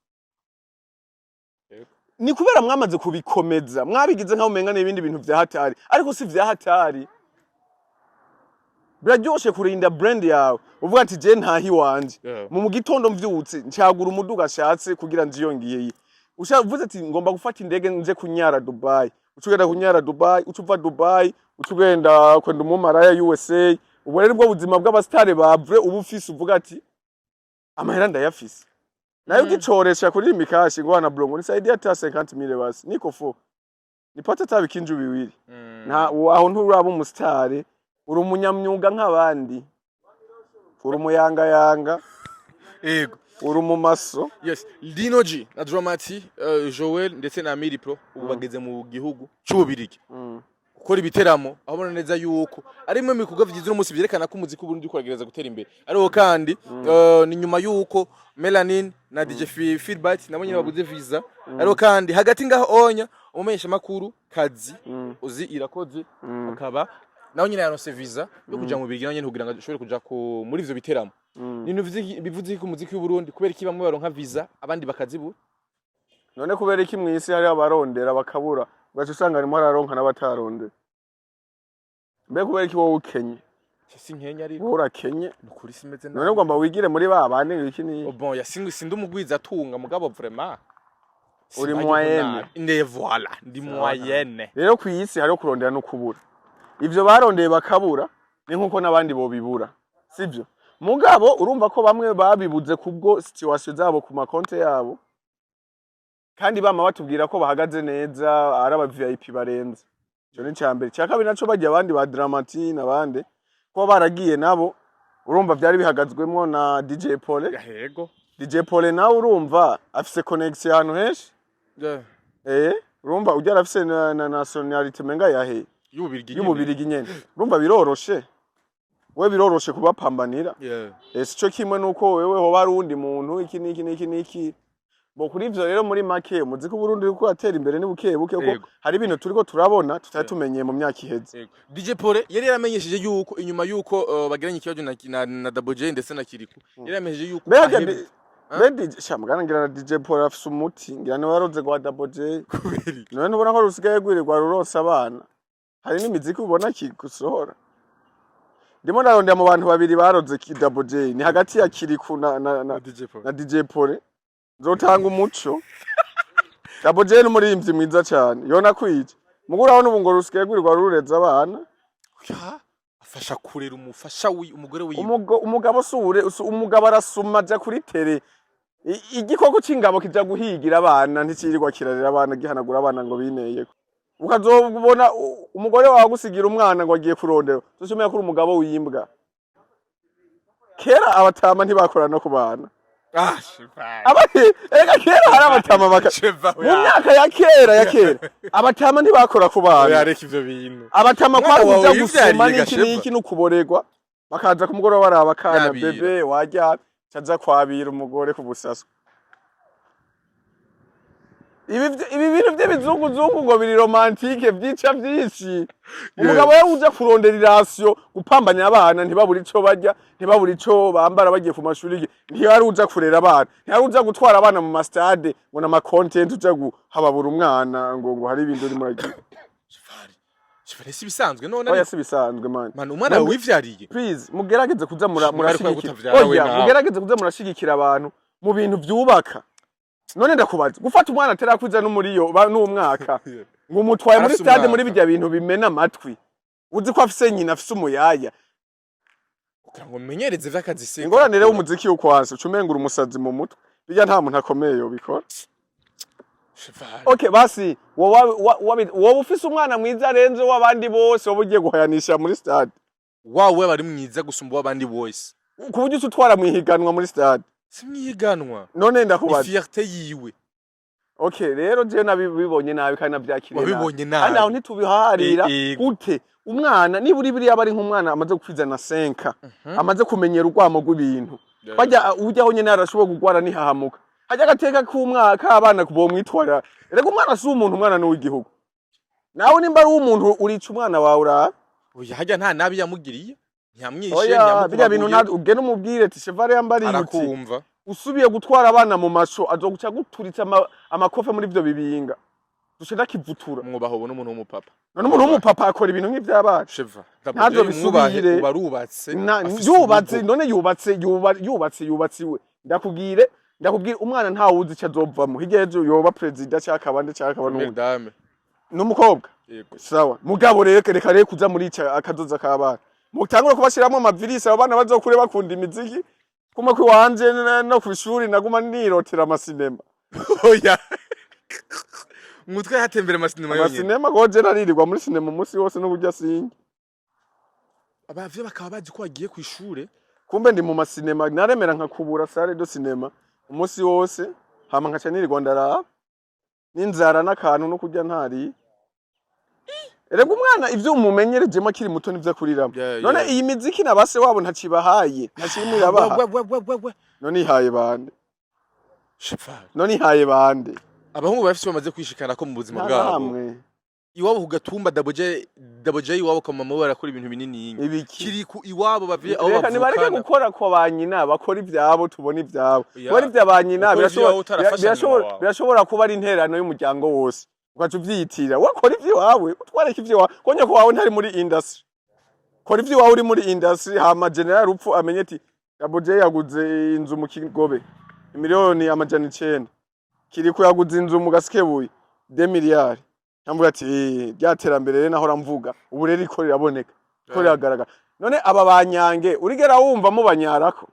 ni kubera mwamaze kubikomeza mwabigize nkaho umenga n'ibindi bintu vya hatari ariko si vya hatari biraryoshe kurinda brand yawe uvuga ati je ntahi wanje mu gitondo mvyutse ncagura umuduga ashatse kugira nziyongiye ushavuze ati ngomba gufata indege nje kunyara Dubai ucugenda kunyara Dubai ucuva Dubai ucugenda kwenda mu maraya USA ubu rero bwo buzima bw'abastare bavre ubufise uvuga ati amahera ndayafise nayo gicoresha kuri mikashi ngo ana blongo ni side ya 50,000 basi niko fo nipata tabikinju biwiri na aho nturaba umustare uri umunyamyuga nk'abandi uri umuyanga yego uri umumaso yes Dino G na Dramati Joel ndetse na Miri Pro ubu bageze mu gihugu cy'ububirigi gukora ibiteramo aho neza yuko arimwe mikugwa vyize umunsi byerekana ko umuziki w'Uburundi kuragereza gutera imbere ariho kandi ni nyuma yuko Melanin na DJ Feedback nabo nyine baguze visa ariho kandi hagati ngaho onya umumenyesha makuru kazi uzi irakoze akaba naho nyine yaronse visa yo kuja mu Birigi naho nyine kugira ngo ashobore kuja muri ivyo biteramo nintu bivuze ko umuziki w'Uburundi kubera iki bamwe baronka visa abandi bakazibura none kubera iki mwisi hari abarondera bakabura ugaca usanga arimo araronka n'abatarondera mbe kubera iki wowe ukenye si nkenya ariko wowe urakenye nukuri simeze none ugomba wigire muri babane iki ni bon sindi umugwiza atunga mugabo vraiment uri moyenne ne voilà ndi moyenne rero ku isi hariho kurondera no kubura ivyo barondeye bakabura ni nkuko nabandi bo bibura sivyo mugabo urumva ko bamwe babibuze kubwo situation zabo ku makonte yabo kandi bama batubwira ko bahagaze neza ari aba VIP barenze ico ni cambere cya kabiri naco bajya abandi ba Dramatine abandi ko baragiye nabo urumva byari bihagazwemo na DJ Pole yego DJ Pole nawe urumva afise connection ahantu henshi urumva ujya afise na nationality menga yahe y'ububirigi nyene urumva biroroshe we biroroshe kubapambanira sico kimwe nuko wewe ho bari undi muntu iki bo kuri ivyo rero muri make muziki Burundi uko atera imbere ni buke buke ko hari ibintu turiko turabona tutatumenyeye mu myaka iheze DJ Pole yari yaramenyesheje yuko inyuma yuko bagiranye ikibazo na Double J ndetse na Kiriku yari yamenyesheje yuko Bedi shamugana ngira na DJ Pole afise umuti ngira ne waroze kwa Double J none ntubona ko rusigaye gwirirwa rurosa abana hari n'imiziki ubona kigusohora ndimo narondera mu bantu babiri baroze Double J ni hagati ya Kiriku na DJ Pole zotanga umuco Double J n'umurimvyi mwiza cyane yona kwije muguraho n'ubu ngo rusigaye gwirirwa rureza abana afasha kurera umufasha umugore wiwe umugabo sure umugabo arasuma aja kuri tere igikoko c'ingabo kija guhigira abana ntikirirwa kirarira abana gihanagura abana ngo bineyeko ukazobona umugore wawe gusigira umwana ngo agiye kurondera tushimeye ko umugabo wimbwa kera abatama ntibakora no kubana ega kera hari abatama mu myaka ya kera abatama ntibakora kubana abatama kwakuja gusuma n'iki n'ukuborerwa bakaza ku mugoroba baraba kana bebe wajya caza kwabira umugore ku busaso ibi bintu by'ibizunguzungu ngo biri romantike vyica vyinshi umugabo we uja kurondera irasiyo gupambanya abana ntibabura ico barya ntibabura ico bambara bagiye ku mashuri ntiyari uja kurera abana ntiyari uja gutwara abana mu mastade ngo na content uja guhababura umwana ngo hari ibindi uri muri Shifari si bisanzwe none oya si bisanzwe man umwana wivyariye please mugerageze kuza murashigikira oya mugerageze kuza murashigikira abantu mu bintu vyubaka none ndakubaza gufata umwana aterakwiza no muri yo n'umwaka ngo umutwaye muri stade muri bijya bintu bimena amatwi uzi ko afise nyina afise umuyaya kugira ngo menyereze vy'akazi se ingorane rero umuziki ukwanse ucumengura umusazi mu mutwe bijya nta muntu akomeye yo bikora okay basi wowe ufise umwana mwiza arenze w'abandi bose wobugiye guhayanisha muri stade wawe bari mwiza gusumba w'abandi bose kuburyo utwara mwihiganwa muri stade simwiganwa none ndakubaza fierté yiwe okay rero je nabibonye nabi kandi navyakiriye wabibonye nabi kandi aho ntitubiharira gute umwana niburi biri abari nk'umwana amaze gukwiza na 5 amaze kumenyera urwamo rw'ibintu bajya ujyaho nyene arashobora kugwara nihahamuka hajya gateka k'umwaka abana kubo mwitwara rega umwana si umuntu umwana ni w'igihugu nawe nimba ari umuntu urica umwana wawe ura oya hajya nta nabi yamugiriye nyamwishe nyamukuru bijya bintu ugene umubwire ati chevare yambari yuti usubiye gutwara abana mu masho azoguca guturitsa amakofe muri byo bibinga dushenda kivutura mwubaho n'umuntu w'umupapa none umuntu w'umupapa akora ibintu nk'ivy'abana cheva ntazo bisubire barubatse yubatse none yubatse we ndakubwire umwana nta wuzi cyo azovamo higeje yoba president cyaka abandi cyaka n'umudame n'umukobwa sawa mugabo reka kuza muri akazoza k'abana mutangura kubashiramo amavirisi abana bazokure bakunda imiziki kuma kwi wanje no kwishuri naguma nirotera amasinema oya mutwe hatembere amasinema yonyine amasinema goje naririrwa muri sinema umunsi wose no burya singi abavye bakaba bazi ko agiye kw'ishure kumbe ndi mu masinema naremera nkakubura salle do cinema umunsi wose hama nkaca nirirwa ndaraba n'inzara n'akantu no kurya ntari erega umwana ivyo umumenyerejemo akiri muto nivyo akuriramo none iyi miziki nabase wabo ntacibahaye ntacimira abaha none ihaye bande none ihaye bande abahungu bafite bamaze kwishikana ko mu buzima bwabo iwabo kugatumba Double J iwabo kwa mama barakora ibintu binini kiri ku iwabo bavye aho bavukana nibareke gukora kwa banyina bakora ivyabo tubona ivyabo bari ivy'abanyina birashobora kuba ari interano y'umuryango wose ugaca uvyitira wakora ivyo wawe utwareka ivyo wawe konye ko wawe ntari muri industry kora ivyo wawe uri muri industry hama general upfu amenye ati Double J yaguze inzu mu Kigobe miliyoni amajana 9 kiri ko yaguze inzu mu Gasikebuye 2 miliyari Nambuga ati ryaterambere naho ramvuga ubu rero iko riraboneka ko riragaragara none aba banyange urigera wumva mu banyarako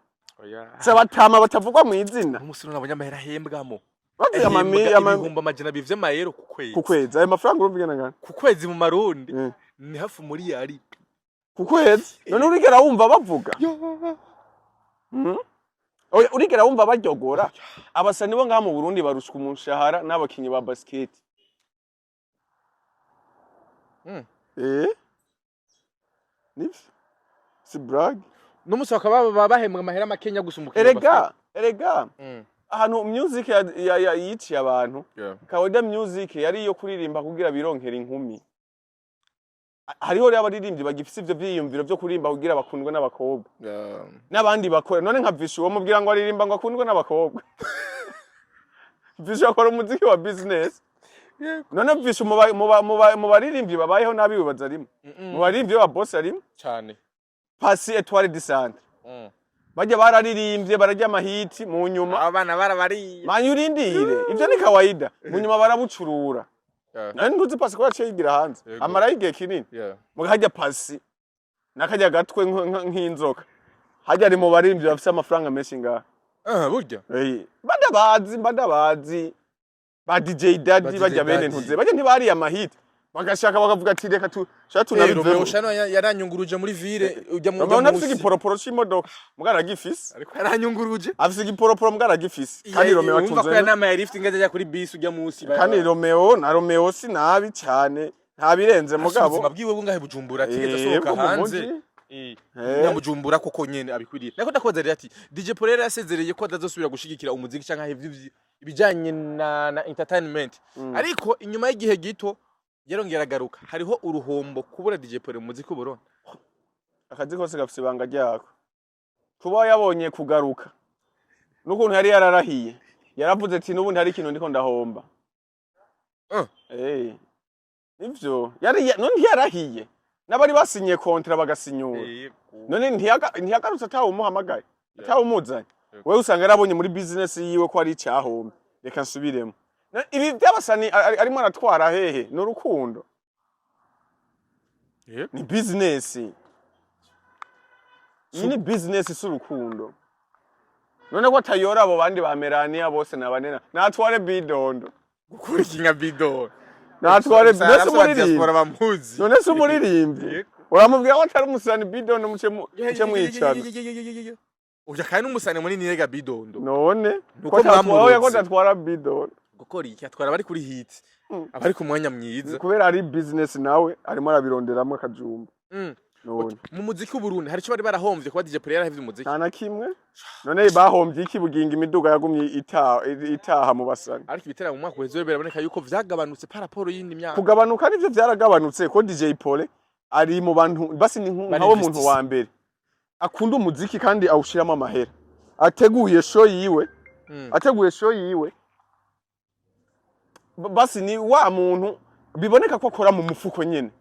oya se batama batavugwa mu izina umusiro nabonye amahera hembwamo bavuye ibihumbi amajana bivye mayero ku kwezi ayo mafaranga urumva ingana ngana ku kwezi mu marundi ni hafi muri yari ku kwezi none urigera wumva bavuga urigera wumva baryogora abasani bo ngaha mu Burundi barushwa umushahara n'abakinyi ba basket nivyo si brag n'umusi bakaba bahembwa amahera makenya gusa umukinyi erega ahantu music yiciye abantu Kawaida music yari iyo kuririmba kugira bironkera inkumi hariho rero abaririmbyi bagifise ivyo vyiyumviro vyo kuririmba kugira bakundwe n'abakobwa n'abandi bakora none nka Vishu wo mubwira ngo aririmba ngo akundwe n'abakobwa Vishu akora umuziki wa business none Vishu mu baririmbyi babayeho nabi bibaza rimwe mu baririmbyi ba boss arimo cyane Pasi Etoile du Centre bajya bararirimbye barajya amahiti mu nyuma abana barabariye manyurindire ivyo ni Kawaida mu nyuma barabucurura nani ntuzi Pasi ko yaciye yigira hanze amara igihe kinini mugahajya Pasi nakajya gatwe nk'inzoka hajya ari mu baririmbyi bafise amafaranga menshi ngaha burya badabazi ba DJ Daddy bajya bene ntuze bajya ntibari amahiti bagashaka bakavuga ati reka shaka tunabivemo Shano yaranyunguruje muri ville ujya mu Mama nafise igiporoporo c'imodoka mugara gifise ariko yaranyunguruje afise igiporoporo mugara gifise kandi Romeo atunze umva ko yanama ya lift ngaje ajya kuri bus ujya munsi kandi Romeo sinabi cyane nta birenze mugabo mabwiwe bungahe Bujumbura tigeze sohoka hanze Nyamujumbura koko nyene abikwiriye nako ndakoza rero ati DJ Polera yasezereye ko adazosubira gushigikira umuziki canka ibijanye na entertainment ariko inyuma y'igihe gito yarongera agaruka hariho uruhombo kubura DJ Polera umuziki Burundi akazi kose gafise ibanga ryako kuba yabonye kugaruka nukuntu yari yararahiye yaravuze ati nubundi hari ikintu ndiko ndahomba ivyo none yarahiye nabari basinye kontra bagasinyura none ntiyagarutse atawumuhamagaye atawumuzanye wewe usanga yarabonye muri business yiwe ko ari icyahombe reka nsubiremo ibi byabasani arimo aratwara hehe n'urukundo ni business ni business s'urukundo none ko atayora abo bandi ba Melania bose nabanena natware bidondo gukurikinga bidondo natware nese muririmbi none se umuririmbi uramubwira ko atari umusani bidondo muce mwicana uja kandi umusani muri nirega bidondo none ko tatwara bidondo gukora iki atwara bari kuri hit abari ku mwanya mwiza kubera ari business nawe arimo arabironderamwe akajumba none mu muziki w'Uburundi hari cyo bari barahomvye kuba DJ Polera yahivye umuziki nta kimwe none bahomvye iki buginga imiduga yagumye itaha mu basani ariko ibitera mu mwaka weze biraboneka yuko vyagabanutse paraporo yindi myaka kugabanuka nivyo vyaragabanutse ko DJ Pole ari mu bantu basi ni nkawo muntu wa mbere akunda umuziki kandi awushiramo amahera ateguye show yiwe basi ni wa muntu biboneka ko akora mu mufuko nyene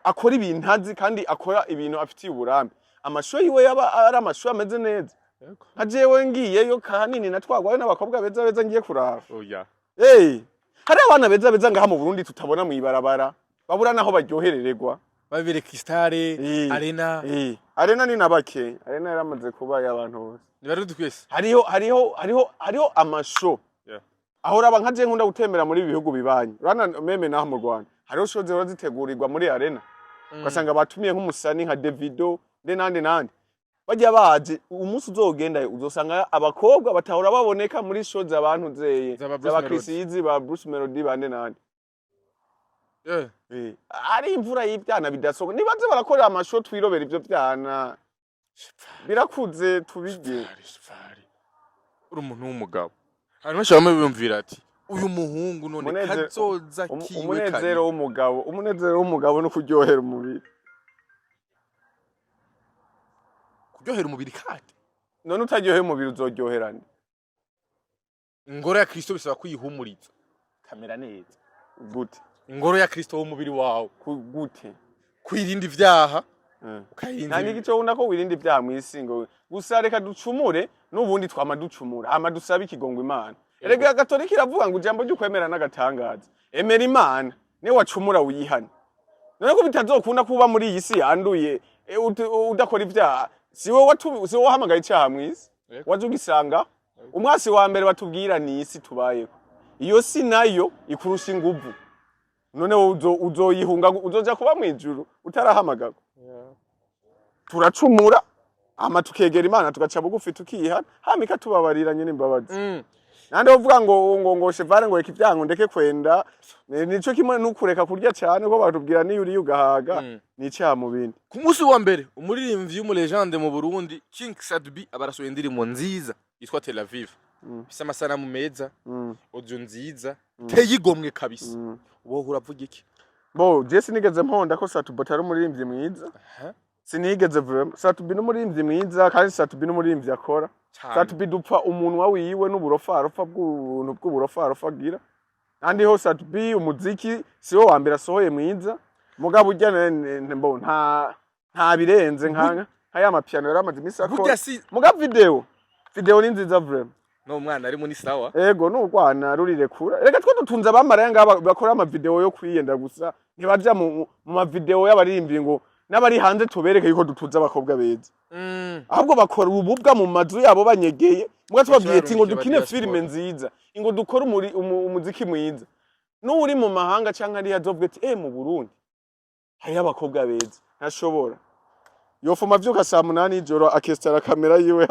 akora ibintu azi kandi akora ibintu afitiye uburambe amasho yiwe yaba ari amasho ameze neza nkajewe ngiyeyo kanini natwagwayo n'abakobwa beza ngiye kuraba hari abana beza ngaha mu Burundi tutabona mu ibarabara babura naho baryoherererwa babireka Stare Arena ni nabake Arena yaramaze kuba y'abantu bose ni bari dukwese hariho amasho ahora abankaje nkunda gutembera muri ibihugu bibanye rana meme naho mu Rwanda hariho show zero zitegurirwa muri Arena ugasanga batumiye nk'umusani nka Davido nande bajya baje umunsi uzogenda uzosanga abakobwa batahora baboneka muri show z'abantu zeye z'abakisizi ba Bruce Melody bande nande ari imvura y'ibyana bidasoga nibaze barakorera amasho twirobera ivyo byana birakuze tubige uri umuntu w'umugabo abantu bashobora bumvira ati uyu muhungu none kazoza kiwe umunezero w'umugabo no kuryohera umubiri kuryohera umubiri kandi none utaryohera umubiri uzoryoherane ingoro ya Kristo bisaba kwihumuriza kamera neza gute ingoro ya Kristo w'umubiri wawe gute kwirinda ivyaha nta n'igico wunda ko wirinda ivyaha mw'isi ngo gusa reka ducumure n'ubundi twama ducumura ama dusaba ikigongo Imana erega Gatolika iravuga ngo ijambo ry'ukwemera n'agatangaza emera Imana ne wacumura wihane none ko bitazokunda kuba muri iyi si yanduye udakora ivyaha siwe wahamagaye icyaha mw'isi waje ugisanga umwasi wa mbere batubwira ni isi tubayeho iyo si nayo ikurusha inguvu none uzoyihunga uzoja kuba mwijuru utarahamagagwa turacumura ama tukegera Imana tugaca bugufi tukihana hamika tubabariranye n'imbabazi nande uvuga ngo chevare ngo ikivyango ndeke kwenda nico kimwe nukureka kurya cyane ko batubwira ni uri ugahaga ni cya mu bindi ku munsi wa mbere umuririmbyi w'umulegende mu Burundi King Sadbi abarasohoye indirimbo nziza yitwa Tel Aviv bisa amasanamu meza audio nziza teyigomwe kabisa ubo uravuga iki bo Jesse nigeze mponda ko Satubi ari umuririmbyi mwiza sinigeze vraiment Satubi n'umuririmbyi mwiza kandi Satubi n'umuririmbyi akora Satubi dupfa umunwa wiwe n'uburofarofa bw'uburofarofa agira kandi ho Satubi umuziki siwo wa mbere asohoye mwiza mugabo ujya mbo nta birenze nka ya mapiano yaramaze imisi akora mugabo video ni nziza vraiment no mwana ari muri sawa ego n'urwana rurirekura reka twe dutunze abamaraya ngaba bakora ama video yo kwiyenda gusa ntibaja mu ma video y'abaririmbi ngo n'abari hanze tubereke yuko dutunze abakobwa beza ahubwo bakora ububwa mu mazu yabo banyegeye mugato babwiye ati ngo dukine filime nziza ingo dukora umuziki mwiza n'uri mu mahanga canka ari yazobwe ati mu Burundi hari abakobwa beza ntashobora yofuma vyuka saa 8 y'ijoro akestara kamera yiwe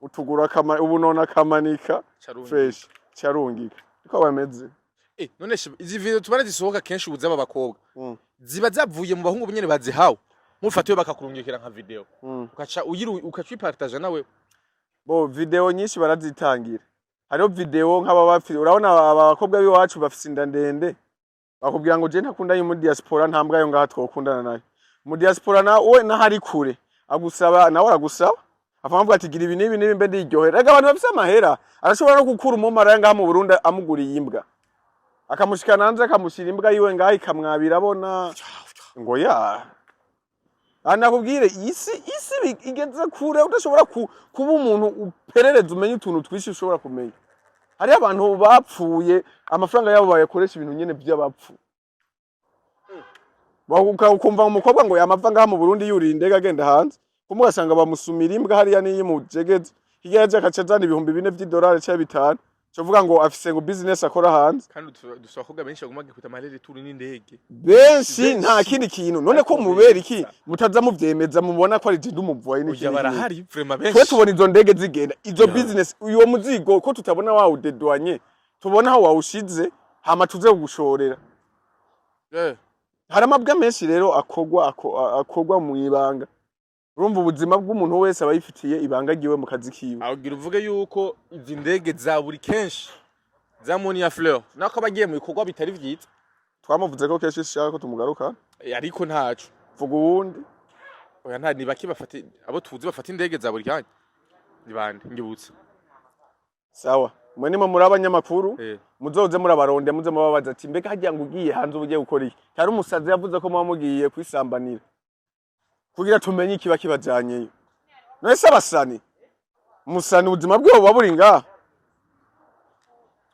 utugura kama ubunona kamanika fresh cyarungika uko bameze none izi video tubara zisohoka kenshi ubuza abakobwa ziba zavuye mu bahungu nyene bazihawe mufatiwe bakakurungikira nka video ukaca ukacipartage nawe bo video nyinshi barazitangira hariho video nk'ababafi urabona abakobwa biwacu bafise inda ndende bakubwira ngo je ntakunda mu diaspora ntambwa yo ngaha twokundana nayo mu diaspora nawe nahari kure agusaba nawe aragusaba afamuvuga ati gira ibi nibi mbe ndiryohera rega abantu bafise amahera arashobora no gukura umumara ngaha mu Burundi amuguriye imbwa akamushikana hanze akamushira imbwa yiwe ngaha ikamwabira abona ngo ya anakubwire isi igeze kure udashobora kuba umuntu uperereza umenye utuntu twishi ushobora kumenya hari abantu bapfuye amafaranga yabo bayakoresha ibintu nyene by'abapfu bakumva umukobwa ngo yamava ngaha mu Burundi yuri indega agenda hanze kumugasanga bamusumira imbwa hariya niyi mu jegeze higaje akacazana $4,000 cyangwa 5 Chovuga ngo afise ngo business akora hanze kandi dusakobwa benshi bagumage kwita amarere turi n'indege benshi nta kindi kintu none ko mubera iki mutaza muvyemeza mubona ko ari je ndumuvuye n'iki oya barahari vraiment benshi twe tubona izo ndege zigenda izo business uyo muzigo ko tutabona wawo dedwanye tubona aho wawushize hama tuze kugushorera hari amabwa menshi rero akogwa mu ibanga urumva ubuzima bw'umuntu wese abayifitiye ibanga giwe mu kazi kiwe agira uvuge yuko izi ndege za buri kenshi za Monia Fleur nako bagiye mu bikorwa bitari vyitse twamuvuze ko kenshi shaka ko tumugaruka ariko ntaco vuga uwundi oya nta nibaki bafate abo tuzi bafata indege za buri kanya nibande ngibutse sawa mwe nimwe muri abanyamakuru muzoze murabaronde muze mubabaza ati mbega hagiye ngo ugiye hanze ubugiye gukora iki cyari umusazi yavuze ko mugiye kwisambanira kugira tumenye ikiba kibajyanyeyo nese abasani musani ubuzima bwe buri ngaha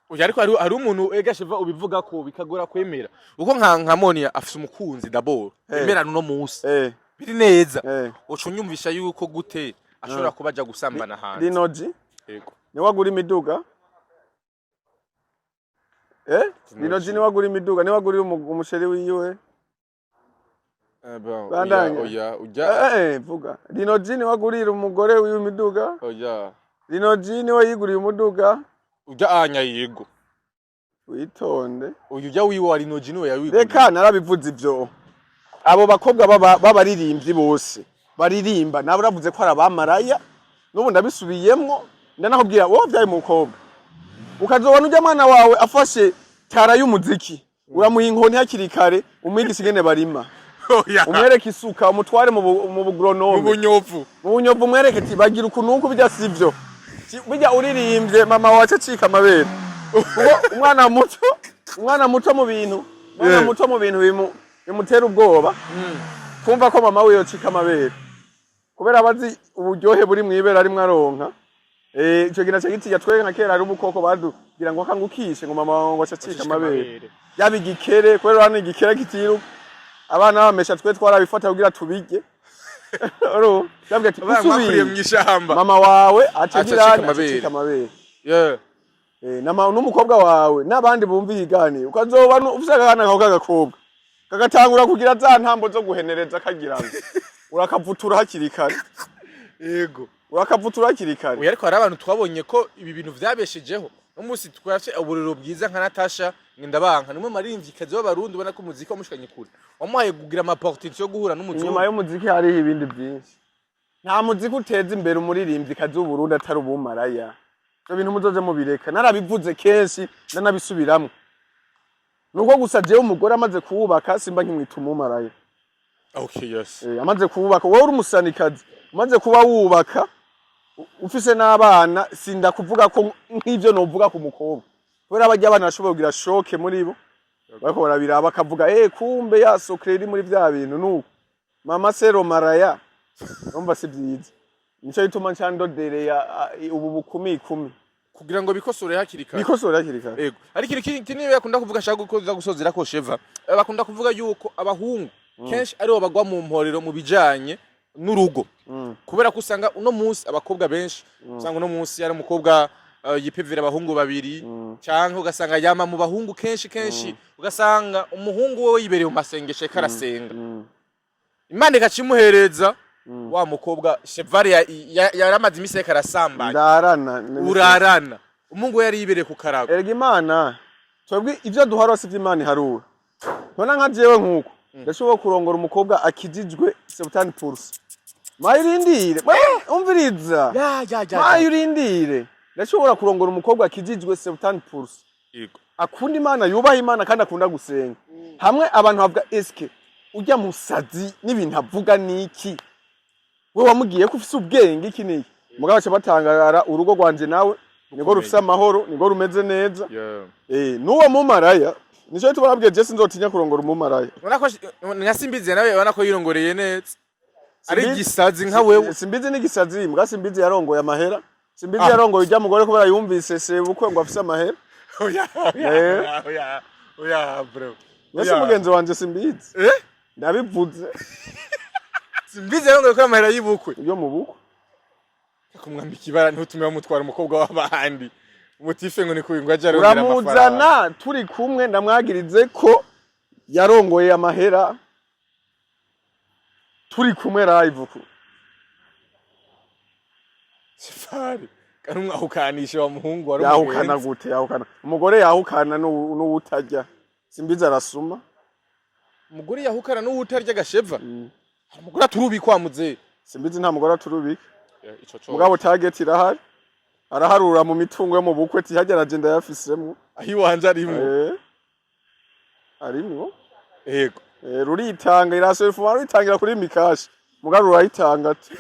uya ariko ari umuntu egasheva ubivuga ko bikagora kwemera uko nka Monia afise umukunzi d'abord emerana no musi biri neza uco nyumvisha yuko gute ashobora kubaja gusambana hanze Linoji yego ni wagura imiduga Linoji ni wagura imiduga ni wagura umusheri wiwe oya vuga Linoji ni wagurira umugore w'imiduga oya Linoji ni wayiguriye umuduga ujya anya yego witonde uyu ujya wiwe wa Linoji niwe yawiguriye reka narabivuze ivyo abo bakobwa babaririmbyi bose baririmba naburavuze ko arabamaraya nubu ndabisubiyemwo ndanakubwira wowe vyaye mukobwa ukazobona ujya mwana wawe afashe tara y'umuziki uramuha inkoni hakiri kare umwigisha ingene barima umwereke isuka umutware mu bugronome mu bunyovu umwereke ati bagira ukuntu bijya sivyo bijya uririmbye mama wacu acika amabere umwana muto mu bintu bimutera ubwoba kumva ko mama we yocika amabere kubera abazi uburyohe buri mwibera ari mwaronka ico gina cyagitiya twege nka kera ari ubukoko badugira ngo akangukishe ngo mama wangu acika amabere yabigikere kubera hano igikere kitiruka abana bamesha twe twarabifata kugira tubige oro yabwiye ati kusubira mu ishamba mama wawe acika amabere n'umukobwa wawe n'abandi bumva iyiganiro ukazoba ufise akana kawe k'agakobwa kagatangura kugira za ntambo zo guhenereza kagira ngo urakavutura hakiri kare. Yego urakavutura hakiri kare. Oya ariko hari abantu twabonye ko ibi bintu vyabeshejeho n'umunsi twafye uburiro bwiza nka Natasha Ngendabanka nimwe marimvyikazi w'abarundi ubona ko umuziki wamushikanye kure wamuhaye kugira amaportite yo guhura n'umuzungu. Nyuma y'umuziki hariho ibindi byinshi. Nta muziki uteza imbere umuririmvyikazi w'Uburundi atari ubumaraya. Ibyo bintu muzoze mubireka narabivuze kenshi nanabisubiramwe. Nuko gusa jewe umugore amaze kuwubaka simba nkimwita umumaraya. Okay, yes. Amaze kuwubaka wowe uri umusanikazi umaze kuba wubaka ufise n'abana sinda kuvuga ko nk'ivyo novuga ku mukobwa. Kubera abajya abana bashobora kugira shoke muri bo. Bariko barabiraba akavuga kumbe ya socreri muri vya bintu nuko. Mama sero maraya. Umva si byiza. Nico bituma ncandodere ya ubu bukumi kugira ngo bikosore hakiri kare. Bikosore hakiri kare. Yego. Ariko kinini yakunda kuvuga shaka gukoza gusozera ko Sheva. Bakunda kuvuga yuko abahungu kenshi ari bo bagwa mu mporero mu bijanye n'urugo. Kubera ko usanga uno munsi abakobwa benshi usanga uno munsi ari umukobwa yipevera abahungu babiri cyangwa ugasanga yama mu bahungu kenshi ugasanga umuhungu wewe yibereye mu masengesho karasenga. Imana ikacimuhereza wa mukobwa Chevari yaramaze imise karasambanya urarana umungu yari yibereye ku karago. Erega Imana twebwe ivyo duharose vy'Imana iharura nona nka jewe nkuko ndashobora kurongora umukobwa akijijwe 70%. Mayirindire umviriza mayirindire ndashobora kurongora umukobwa akijijwe 70%. Yego akunda Imana yubaha Imana kandi akunda gusenga. Hamwe abantu bavuga eske ujya musazi n'ibintu avuga niki we wamugiye ko ufise ubwenge iki niki mugabo cyo batangara urugo rwanje nawe nigo rufise amahoro nigo rumeze neza. Nuwo mumaraya nico tubarabwiye je sinzotinya kurongora umumaraya. Urako nyasimbize nawe ubona ko yirongoreye neza ari gisazi nka wewe. Simbizi ni gisazi mbwa simbizi yarongoye amahera. Simbizi yarongoye ujya mugore kubera yumvise sebukwe ngo afise amahera. Oya bro. Wese mugenzi wanje simbizi. Ndabivuze. Simbizi yarongoye ko amahera y'ibukwe. Ibyo mu bukwe. Kumwambika ibara ntutume bamutwara umukobwa w'abahandi. Umutife ngo ni kubi ngo aje arongera amafaranga. Uramuzana turi kumwe ndamwagirize ko yarongoye amahera. Turi kumwe live ku. Sifari. Kandi umwahukanisha wa muhungu wari yahukana gute yahukana. Umugore yahukana n'uwutarya. Simbizi arasuma. Umugore yahukana n'uwutarya gasheva. Umugore aturubikwa muze. Simbizi nta mugore aturubika. Mugabo target irahari. Araharura mu mitungo yo mu bukwe tihagera agenda yafisemo. Ahi wanje arimo. Arimo. Yego. Ruritanga irasefu rutangira kuri mikashi. Mugabo urayitanga ati.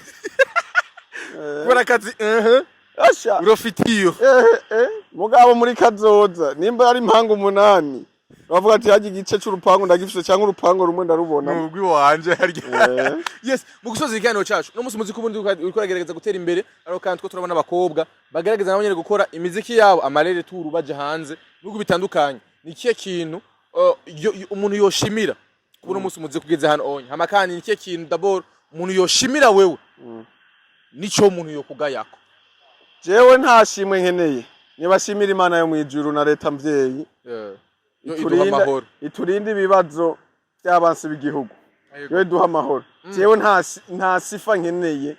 Barakazi Asha. Urofitiyo. Mugabo muri kazoza nimba ari impango 8. Bavuga ati haje igice cy'urupango ndagifise cyangwa urupango rumwe ndarubona. Nubwi wanje harya. Yes, mu gusoza ikiganiro cyacu. No musi muziki ubundi uriko ragerageza gutera imbere ariko kandi two turabona abakobwa bagerageza nabo nyene gukora imiziki yabo amarere turu baje hanze nuko bitandukanye. Ni kiye kintu umuntu yoshimira kubona musi muziki kugeze hano onye. Hama kandi ni kiye kintu d'abord umuntu yoshimira wewe. Nico umuntu yokugayako. Jewe ntashimwe nkeneye. Nibashimira Imana yo mwijuru na leta mvyeyi. Iturinde ibibazo by'abansi b'igihugu. Yo duha amahoro. Jewe nta sifa nkeneye.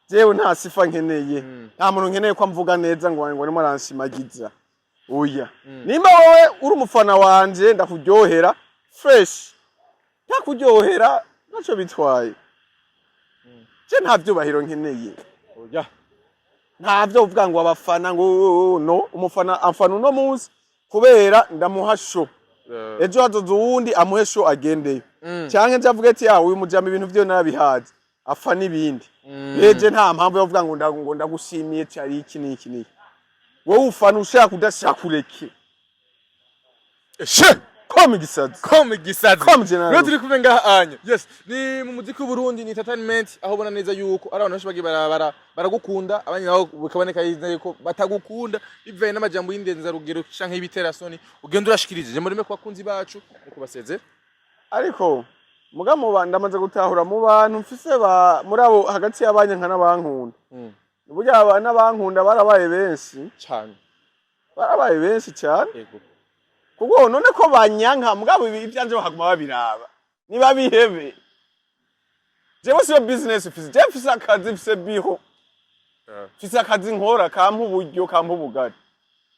Jewe nta sifa nkeneye. Nta muntu nkeneye ko mvuga neza ngo arimo aranshimagiza. Oya. Nimba wowe uri umufana wanje ndakuryohera fresh. Ntakuryohera naco bitwaye. Je nta byubahiro nkeneye. Oya. Nta byo uvuga ngo abafana ngo no umufana afana uno munsi kubera ndamuhasho. Ejo hazoza uwundi amuhesho agendeye. Cyanke njavuga ati uyu mujama ibintu byo nabihaze afana ibindi. Eje nta mpamvu yo kuvuga ngo ndagushimiye cyari iki niki. Wowe ufana ushaka udashaka ureke. Come gisazi. Rero turi kuvenga anya. Yes, ni mu muziki w'Uburundi ni entertainment aho bona neza yuko ari abantu bashobagi baragukunda abanye nabo bikaboneka yuko batagukunda bivaye n'amajambo y'indenza rugero canke y'ibiterasoni ugenda urashikirije muri me kwakunzi bacu ariko baseze. Ariko mugamo bandamaze gutahura mu bantu mfise muri abo hagati y'abanye nka nabankunda. Burya abana bankunda barabaye benshi cyane. barabaye benshi cyane yego kuko none ko banyanka mugabo ibi byanje bakaguma babiraba niba bihebe jewe siyo business fisi je fisi akazi fisi biho fisi akazi nkora kampa uburyo kampa ubugari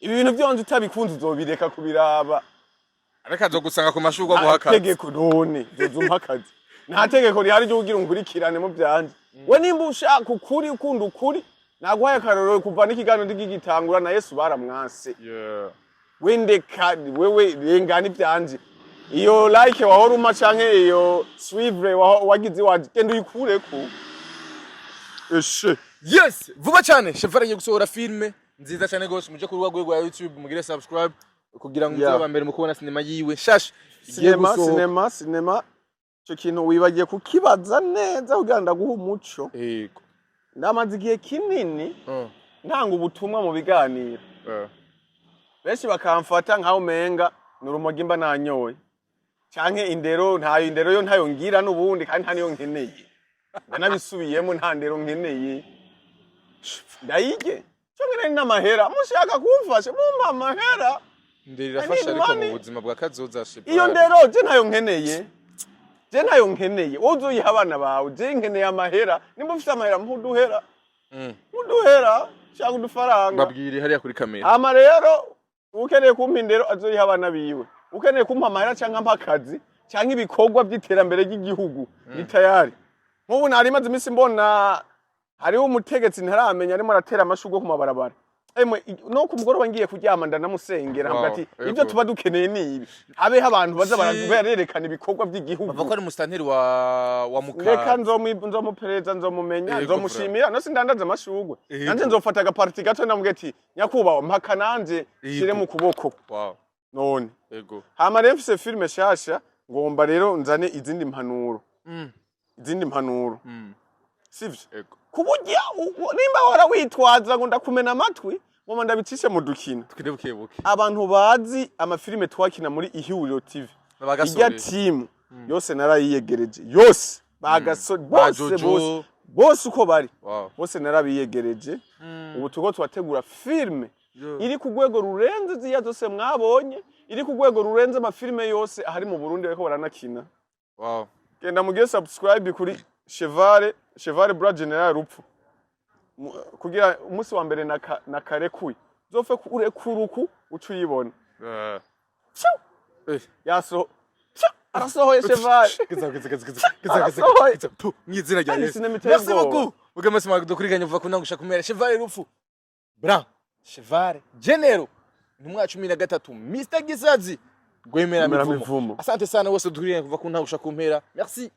ibi bintu byonje utabikunze uzobireka kubiraba areka zo gusanga ku mashurwa guhakaza tegeko none zuzumpa akazi nta tegeko rihari ryo kugira unkurikirane mu byanje we nimba ushaka ukuri ukunda ukuri naguhaye akarorero kuva n'ikiganiro ndigigitangura na Yesu baramwanse wendeka wewe rengana ibyanje iyo like wahora uma canke iyo suivre wagize waje genda uyikureko eshe yes vuba cyane Chevare ngiye gusohora filme nziza cyane gose muje ku rubuga rwa YouTube mugire subscribe kugira ngo muzoba mbere mu kubona sinema yiwe shash sinema cyo kintu wibagiye kukibaza neza kugira ndaguha umuco yego ndamaze igihe kinini ntanga ubutumwa mu biganiro benshi bakamfata nkaho menga nurumogi mba nanyoye canke indero yo ntayo ngira nubundi kandi ntaniyo nkeneye ndanabisubiyemo nta ndero nkeneye ndayige cyo ngene n'amahera mushaka kumfasha mumpa amahera ndero irafasha ariko mu buzima bwa kazoza Chevare iyo ndero je ntayo nkeneye uzoyiha abana bawe je nkeneye amahera nimba ufite amahera mpuduhera cyangwa udufaranga babwire hariya kuri kamera ama rero ukeneye kumpa indero azoyiha abana biwe ukeneye kumpa amahera cyangwa mpakazi cyangwa ibikorwa by'iterambere ry'igihugu bitayari nk'ubu nari maze iminsi mbona hariho umutegetsi ntaramenya arimo aratera amashurwe ku mabarabara no ku mugoroba ngiye kuryama ndanamusengera avuga ati ibyo tuba dukeneye ni ibi habeho abantu baza barerekana ibikorwa by'igihugu bava ko ari musitanteri wa Mukaza reka nzomupereza nzomumenya nzomushimira no sindandaza amashurwe nanje nzofata agaparti gato ndamubwira ati nyakubaho mpaka nanje shire mu kuboko none yego hama rero mfise filme shasha ngomba rero nzane izindi mpanuro sivyo yego kuburya nimba warawitwaza ngo ndakumena amatwi ngoma ndabicishe mu dukino tukirebukebuke abantu bazi amafilme twakina muri Ihuriro TV ijya team yose narayiyegereje yose bose uko bari bose narabiyegereje ubu tuko twategura filme iri ku rwego rurenze ziya zose mwabonye iri ku rwego rurenze amafilme yose ahari mu Burundi bariko baranakina genda mugiye subscribe kuri Chevare Bra General Rupfu kugira umunsi wa mbere na karekuye zofe urekuruku ucuyibona yaso arasohoye Chevare mwizina rya Yesu merci beaucoup ugamase madukuriganya uva kunangusha kumera Chevare Rupfu Bra Chevare General ntumwa 13 Mr Gisazi gwemera mivumo asante sana wose dukuriganya kuva kuntangusha kumpera merci